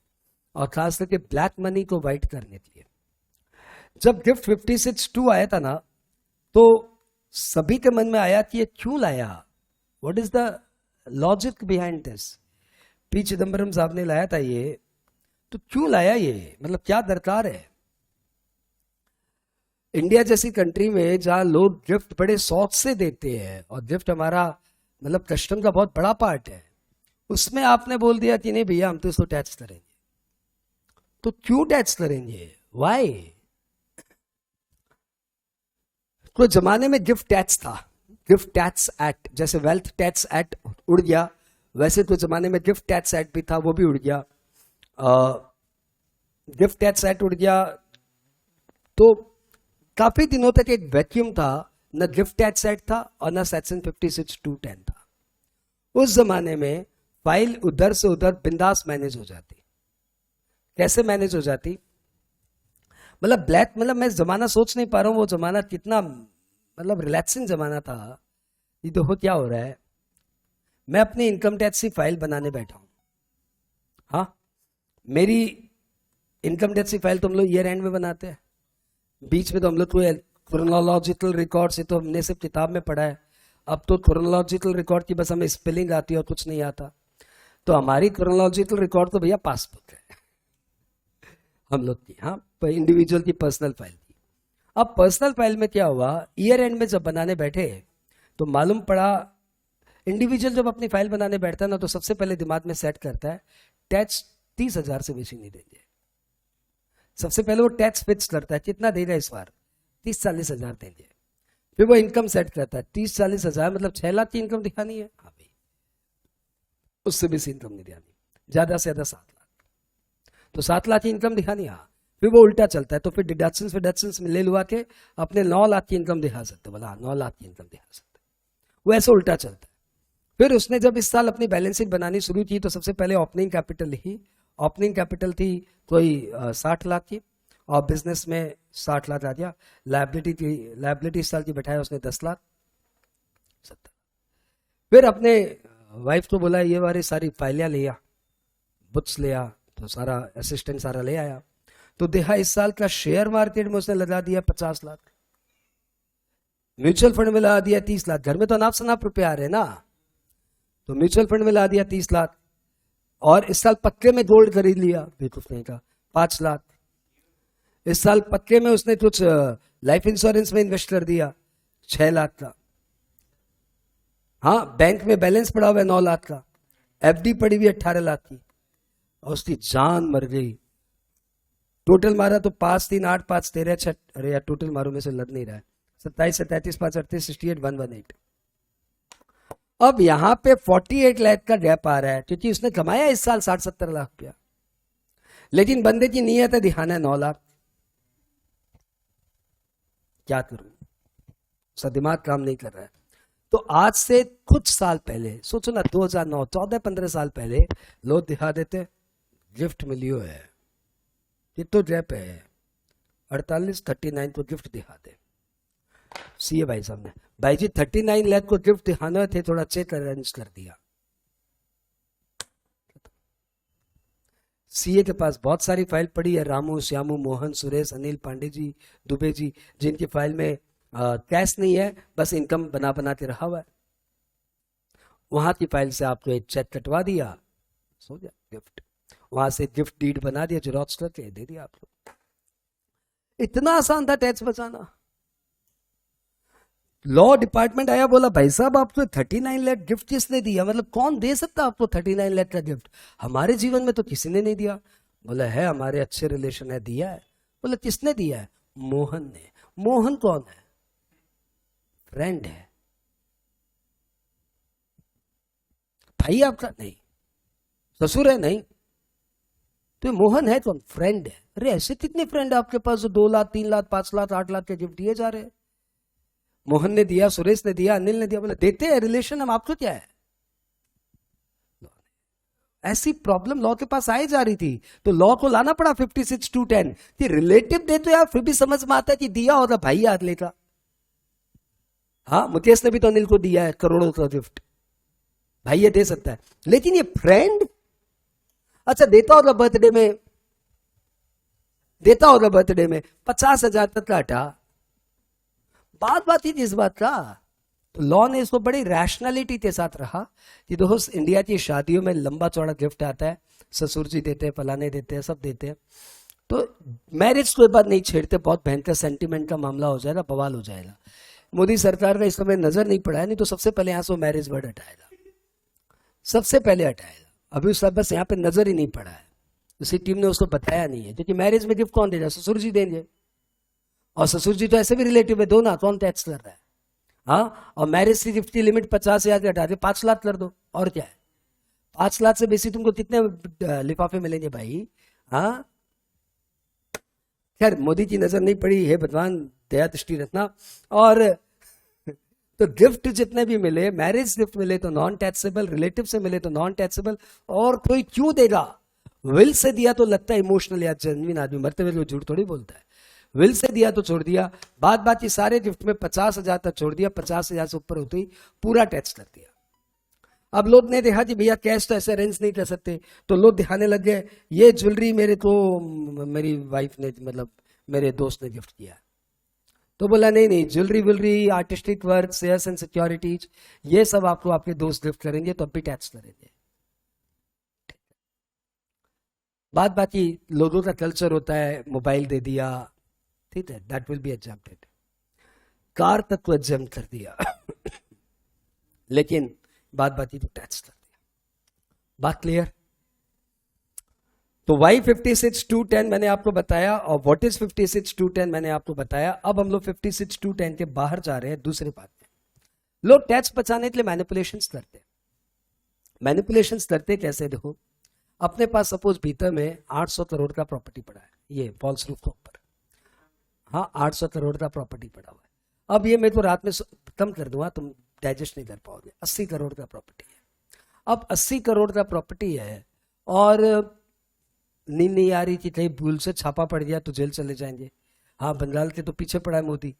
और खास करके ब्लैक मनी को वाइट करने के लिए। जब गिफ्ट 56(2) आया था ना, तो सभी के मन में आया कि ये क्यों लाया, what is the logic behind this. P Chidambaram साहब ने लाया था ये, तो क्यों लाया ये, मतलब क्या दरकार है? इंडिया जैसी कंट्री में जहां लोग गिफ्ट बड़े शौक से देते हैं, और गिफ्ट हमारा मतलब कस्टम का बहुत बड़ा पार्ट है, उसमें आपने बोल दिया कि नहीं भैया हम तो इसको टैक्स करेंगे। तो क्यों टैक्स करेंगे, वाई? कोई जमाने में गिफ्ट टैक्स था, गिफ्ट टैक्स एक्ट, जैसे वेल्थ टैक्स एक्ट उड़ गया, वैसे तो जमाने में गिफ्ट टैक्स एक्ट भी था, वो भी उड़ गया। गिफ्ट टैक्स एक्ट उड़ गया, तो काफी दिनों तक एक वैक्यूम था, न गिफ्ट टैक्स एक्ट था और न सेक्शन 56(2)(10) था। उस जमाने में फाइल उधर से उधर बिंदास मैनेज हो जाती। कैसे मैनेज हो जाती? मतलब ब्लैक, मतलब मैं जमाना सोच नहीं पा रहा हूँ वो जमाना कितना मतलब रिलैक्सिंग जमाना था। ये देखो क्या हो रहा है, मैं अपनी इनकम टैक्स की फाइल बनाने बैठा हूं। हाँ, मेरी इनकम टैक्स की फाइल तो हम लोग ईयर एंड में बनाते हैं। बीच में तो हम लोग कोई क्रोनोलॉजिकल रिकॉर्ड से तो हमने सिर्फ किताब में पढ़ा है। अब तो क्रोनोलॉजिकल रिकॉर्ड की बस हमें स्पेलिंग आती है और कुछ नहीं आता। तो हमारी क्रोनोलॉजिकल रिकॉर्ड तो भैया पासबुक है हम लोग की। हाँ, इंडिविजुअल की पर्सनल फाइल थी। अब पर्सनल फाइल में क्या हुआ, ईयर एंड में जब बनाने बैठे तो मालूम पड़ा, इंडिविजुअल जब अपनी फाइल बनाने बैठता है ना तो सबसे पहले दिमाग में सेट करता है टैक्स 30,000 से बेसी नहीं देंगे। सबसे पहले वो टैक्स फिक्स करता है, कितना देगा इस बार, 30-40 हजार देंगे। फिर वो इनकम सेट करता है, 30-40 हजार मतलब 6 लाख की इनकम दिखानी है। हाँ भाई, उससे बेसी इनकम नहीं दिखानी, ज्यादा से ज्यादा 7 लाख। तो 7 लाख की इनकम दिखानी है। हाँ, फिर वो उल्टा चलता है, तो फिर डिडक्शंस में ले लुआ के अपने 9 लाख की इनकम दिखा सकते, बोला 9 लाख की इनकम दिखा सकते। वो ऐसे उल्टा चलता है। फिर उसने जब इस साल अपनी बैलेंस शीट बनानी शुरू की तो सबसे पहले ओपनिंग कैपिटल लिखी। ओपनिंग कैपिटल थी कोई 60 लाख की और बिजनेस में 60 लाख आ गया। लाइबिलिटी इस साल की बैठाया उसने 10 लाख 70। फिर अपने वाइफ को बोला ये वाली सारी फाइलें ले आ, बुक्स ले आ, तो सारा असिस्टेंट सारा ले आया। तो देखा इस साल का शेयर मार्केट में उसने लगा दिया 50 लाख, म्यूचुअल फंड में लगा दिया 30 लाख। घर में तो अनाप शनाप रुपये आ रहे ना, तो म्यूचुअल फंड में ला दिया 30 लाख। और इस साल पक्के में गोल्ड खरीद लिया, बेवकूफ नहीं का, 5 लाख। इस साल पक्के में उसने कुछ लाइफ इंश्योरेंस में इन्वेस्ट कर दिया 6 लाख का। हाँ, बैंक में बैलेंस पड़ा हुआ है 9 लाख का, एफडी पड़ी हुई 18 लाख की, और उसकी जान मर गई। टोटल मारा तो 5, 3, 8, 5, 13, 6, अरे यार टोटल मारो में से लग नहीं रहा है, 27, 33, 5, 38, 68, 118। अब यहां पे 48 लाख का गैप आ रहा है क्योंकि उसने कमाया इस साल 60-70 लाख रुपया, लेकिन बंदे की नीयत है दिखाना है 9 लाख। क्या करूं, उसका दिमाग काम नहीं कर रहा है। तो आज से कुछ साल पहले सोचो ना, 2009, 14-15 साल पहले लोग दिखा देते गिफ्ट मिलियो है, ये तो गैप है 38-39 को गिफ्ट दिखा दे। सीए भाई साहब ने, भाई जी 39 लाख को गिफ्ट दिखाना थे, थोड़ा चेक अरेंज कर दिया। सीए के पास बहुत सारी फाइल पड़ी है, रामू, श्यामू, मोहन, सुरेश, अनिल, पांडे जी, दुबे जी, जिनकी फाइल में कैश नहीं है, बस इनकम बना बना के रखा हुआ है। वहां की फाइल से आपको एक चेक कटवा दिया, सो गया गिफ्ट। वहां से गिफ्ट डीड बना दिया, जेरॉक्स करके दे दिया आपको। इतना आसान था टैक्स बचाना। लॉ डिपार्टमेंट आया, बोला भाई साहब आपको 39 लाख गिफ्ट किसने दिया, मतलब कौन दे सकता आपको 39 लाख का गिफ्ट, हमारे जीवन में तो किसी ने नहीं दिया। बोला है हमारे अच्छे रिलेशन है, दिया है। बोला किसने दिया है, मोहन ने। मोहन कौन है, फ्रेंड है, भाई आपका नहीं, ससुर है नहीं, तो मोहन है कौन, फ्रेंड है। अरे ऐसे कितने फ्रेंड आपके पास जो 2 लाख, 3 लाख, 5 लाख, 8 लाख के गिफ्ट दिए जा रहे हैं। मोहन ने दिया, सुरेश ने दिया, अनिल ने दिया। बोले देते हैं, रिलेशन हम, आपको क्या है। ऐसी प्रॉब्लम लॉ के पास आई जा रही थी, तो लॉ को लाना पड़ा 56(2)(10 कि रिलेटिव दे तो यार फिर भी समझ में आता है कि दिया होगा भाई याद लेगा। हाँ, मुकेश ने भी तो अनिल को दिया है करोड़ों का गिफ्ट, भाई ये दे सकता है, लेकिन ये फ्रेंड, अच्छा देता होगा बर्थडे में, देता होगा बर्थडे में 50,000 तक का हटा, बात ही इस बात का। तो लॉ ने इसको बड़ी रैशनैलिटी के साथ रहा कि दोस्त इंडिया की शादियों में लंबा चौड़ा गिफ्ट आता है, ससुर जी देते हैं, फलाने देते हैं, सब देते हैं, तो मैरिज के बाद नहीं छेड़ते, बहुत भयंकर सेंटिमेंट का मामला हो जाएगा, बवाल हो जाएगा। मोदी सरकार का इस समय नजर नहीं पड़ा है, नहीं तो सबसे पहले यहां से मैरिज वर्ड हटाएगा, सबसे पहले हटाएगा। अभी उस बस यहाँ पे नजर ही नहीं पड़ा है, उसी टीम ने उसको बताया नहीं है, क्योंकि मैरिज में गिफ्ट कौन देगा, ससुर जी देंगे, और ससुर जी तो ऐसे भी रिलेटिव है, दो ना, कौन टैक्स कर रहा है। हाँ, और मैरिज की गिफ्ट की लिमिट 50,000 की हटा दे, 5 लाख कर दो, और क्या है। 5 लाख से बेसी तुमको कितने लिफाफे मिलेंगे भाई। हाँ, खैर मोदी की नजर नहीं पड़ी, हे भगवान दया दृष्टि रखना। और तो गिफ्ट जितने भी मिले, मैरिज गिफ्ट मिले तो नॉन टैक्सेबल, रिलेटिव से मिले तो नॉन टैक्सेबल। और कोई क्यों देगा? विल से दिया तो लगता है इमोशनल या जेन्युइन आदमी, मरते हुए झूठ थोड़ी बोलता है। विल से दिया तो छोड़ दिया, बात ये सारे गिफ्ट में 50,000 तक छोड़ दिया, 50,000 से ऊपर होते ही पूरा टैक्स कर दिया। अब लोग ने देखा कि भैया कैश तो ऐसे अरेंज नहीं कर सकते, तो लोग दिखाने लग गए ये ज्वेलरी मेरे को मेरी वाइफ ने, मतलब मेरे दोस्त ने गिफ्ट किया। तो बोला नहीं, ज्वेलरी विलरी, artistic work, shares and securities, ये सब आपको आपके दोस्त गिफ्ट करेंगे तो अब भी टैक्स करेंगे। बाकी लोगों का कल्चर होता है मोबाइल दे दिया, ठीक है, that will B exempted. Car तक को एग्जेम्प्ट कर दिया लेकिन बात तो टैक्स कर दिया। बात क्लियर? तो वाई 56(2)(10) मैंने आपको बताया, और व्हाट इज 56(2)(10) मैंने आपको बताया। अब हम लोग 56(2)(10) के बाहर जा रहे हैं दूसरे बात में। लोग टैक्स बचाने के लिए मैनिपुलेशंस करते हैं। मैनिपुलेशंस करते कैसे? देखो, अपने पास सपोज भीतर में 800 करोड़ का प्रॉपर्टी पड़ा है, ये फॉल्स रूफ के ऊपर, हाँ 800 करोड़ का प्रॉपर्टी पड़ा हुआ है। अब ये मैं तो रात में कम कर दूंगा, तुम डाइजेस्ट नहीं कर पाओगे। 80 करोड़ का प्रॉपर्टी है। अब 80 करोड़ का प्रॉपर्टी है और नींद नहीं आ रही कि कहीं भूल से छापा पड़ गया तो जेल चले जाएंगे। हाँ, बंगाल के तो पीछे पड़ा है मोदी,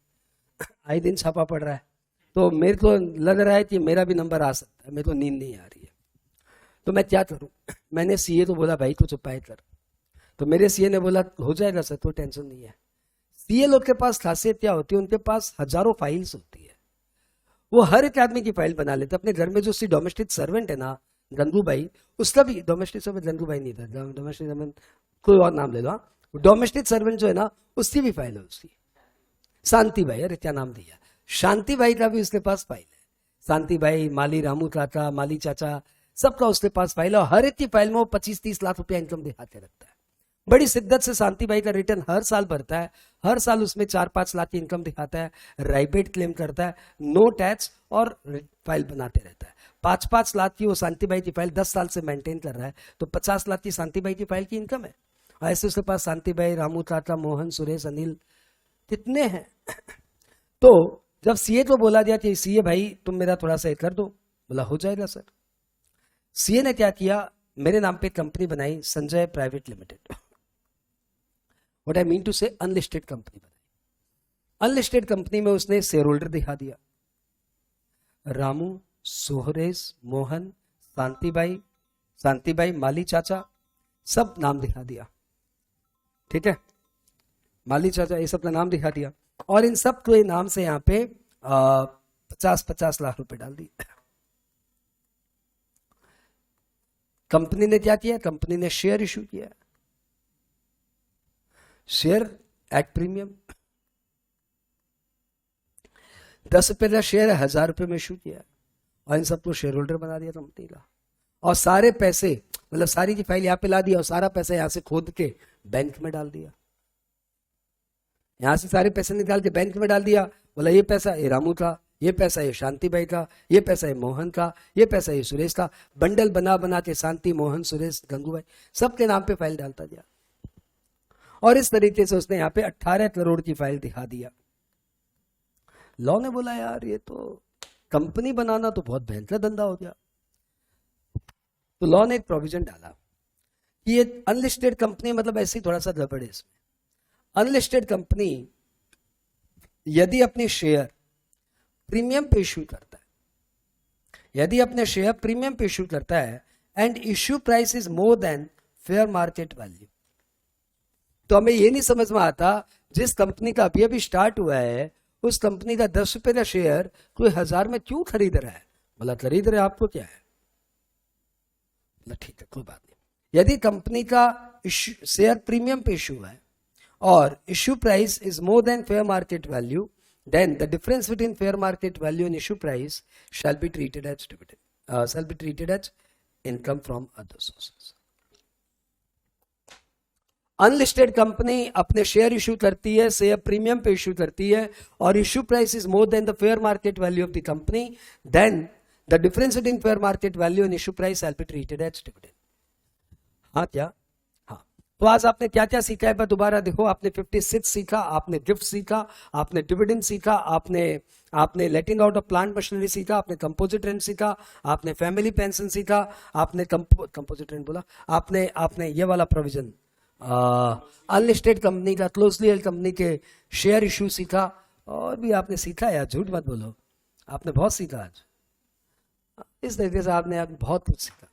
आए दिन छापा पड़ रहा है। तो मेरे को लग रहा है कि मेरा भी नंबर आ सकता है, मेरे को नींद नहीं आ रही है, तो मैं क्या करूं? मैंने सीए को बोला भाई कुछ उपाय कर। तो मेरे सीए ने बोला हो जाएगा सर, कोई टेंशन नहीं है। सीए लोग के पास खासियत क्या होती है? उनके पास हजारों फाइल्स होती है, वो हर एक आदमी की फाइल बना लेते। अपने घर में जो सी डोमेस्टिक सर्वेंट है ना, गंगू भाई, उसका भी, डोमेस्टिक सर्वेंट गंगू भाई नहीं था, डोमेस्टिक सर्वेंट कोई और नाम ले लो, डोमेस्टिक सर्वेंट जो है ना उसकी भी फाइल है, उसकी शांति भाई, अरे क्या नाम दिया, शांति भाई का भी उसके पास फाइल है। शांति भाई, माली रामू चाचा, माली चाचा, सबका उसके पास फाइल है। और हर एक की फाइल में वो 25-30 लाख रुपया इनकम दिखाते रहता है। बड़ी शिद्दत से शांति भाई का रिटर्न हर साल भरता है, हर साल उसमें 4-5 लाख की इनकम दिखाता है, राइबेट क्लेम करता है, नो टैक्स, और फाइल बनाते रहता है। 5-5 लाख की वो शांति भाई की फाइल 10 साल से मेंटेन कर रहा है, तो 50 लाख की शांति भाई की फाइल की इनकम है। और ऐसे उसके पास शांति भाई, रामू चाचा, मोहन, सुरेश, अनिल कितने हैं। तो जब सीए को बोला गया कि सीए भाई तुम मेरा थोड़ा सा कर दो, बोला हो जाएगा सर। सीए ने क्या किया, मेरे नाम पे कंपनी बनाई, Sanjay private limited. What I mean to say, unlisted company बनाई। अनलिस्टेड कंपनी में उसने शेयर होल्डर दिखा दिया, रामू, सुरेश, मोहन, शांति भाई, माली चाचा, सब नाम दिखा दिया, ठीक है, माली चाचा, ये सब का नाम दिखा दिया। और इन सब के नाम से यहाँ पे 50-50 लाख रुपए डाल दिए। कंपनी ने क्या किया? कंपनी ने शेयर इशू किया, शेयर एट प्रीमियम। 10 रुपए का शेयर है, 1000 रुपए में इशू किया, और इन सबको शेयर होल्डर बना दिया कंपनी का। और सारे पैसे, मतलब सारी की फाइल यहाँ पे ला दिया, और सारा पैसा यहां से खोद के बैंक में डाल दिया। यहां से सारे पैसे निकाल के बैंक में डाल दिया। बोला ये पैसा ये रामू का, ये पैसा ये शांति भाई का, ये पैसा ये मोहन का, ये पैसा ये सुरेश का। बंडल बना के शांति, मोहन, सुरेश, गंगू भाई सबके नाम पे फाइल डालता गया। और इस तरीके से उसने यहाँ पे 18 करोड़ की फाइल दिखा दिया। लॉ ने बोला यार ये तो कंपनी बनाना तो बहुत भयंकर धंधा हो गया। तो लॉ ने एक प्रोविजन डाला कि ये अनलिस्टेड कंपनी, मतलब ऐसी थोड़ा सा गड़बड़ है इसमें। अनलिस्टेड कंपनी यदि अपने शेयर प्रीमियम पे इश्यू करता है, यदि अपने शेयर प्रीमियम पे इश्यू करता है and issue price is more then fair market value, तो हमें ये नहीं समझ में आता जिस कंपनी का अभी अभी स्टार्ट हुआ है उस कंपनी का 10 रुपए का शेयर कोई 1000 में क्यों खरीद रहा है। बोला खरीद रहे आपको क्या है, ठीक है कोई बात नहीं। यदि कंपनी का शेयर प्रीमियम पे इश्यू है और issue price is more then fair market value, then the difference between fair market value and issue price shall be treated as dividend, shall be treated as income from other sources. Unlisted company अपने share issue करती है, share premium पे issue करती है, और issue price is more than the fair market value of the company, then the difference between fair market value and issue price shall be treated as dividend. हाँ क्या? हाँ, तो आज आपने क्या क्या सीखा है, पर दोबारा देखो, आपने 56 सीखा, आपने गिफ्ट सीखा, आपने डिविडेंड सीखा, आपने लेटिंग आउट ऑफ प्लांट मशीनरी सीखा, आपने कंपोजिट रेंट सीखा, आपने फैमिली पेंशन सीखा, आपने कंपोजिट रेंट बोला, आपने ये वाला प्रोविजन अनलिस्टेड कंपनी का, क्लोजली हेल्ड कंपनी के शेयर इशू सीखा, और भी आपने सीखा यार, झूठ मत बोलो, आपने बहुत सीखा आज। इस तरीके से आपने बहुत कुछ सीखा।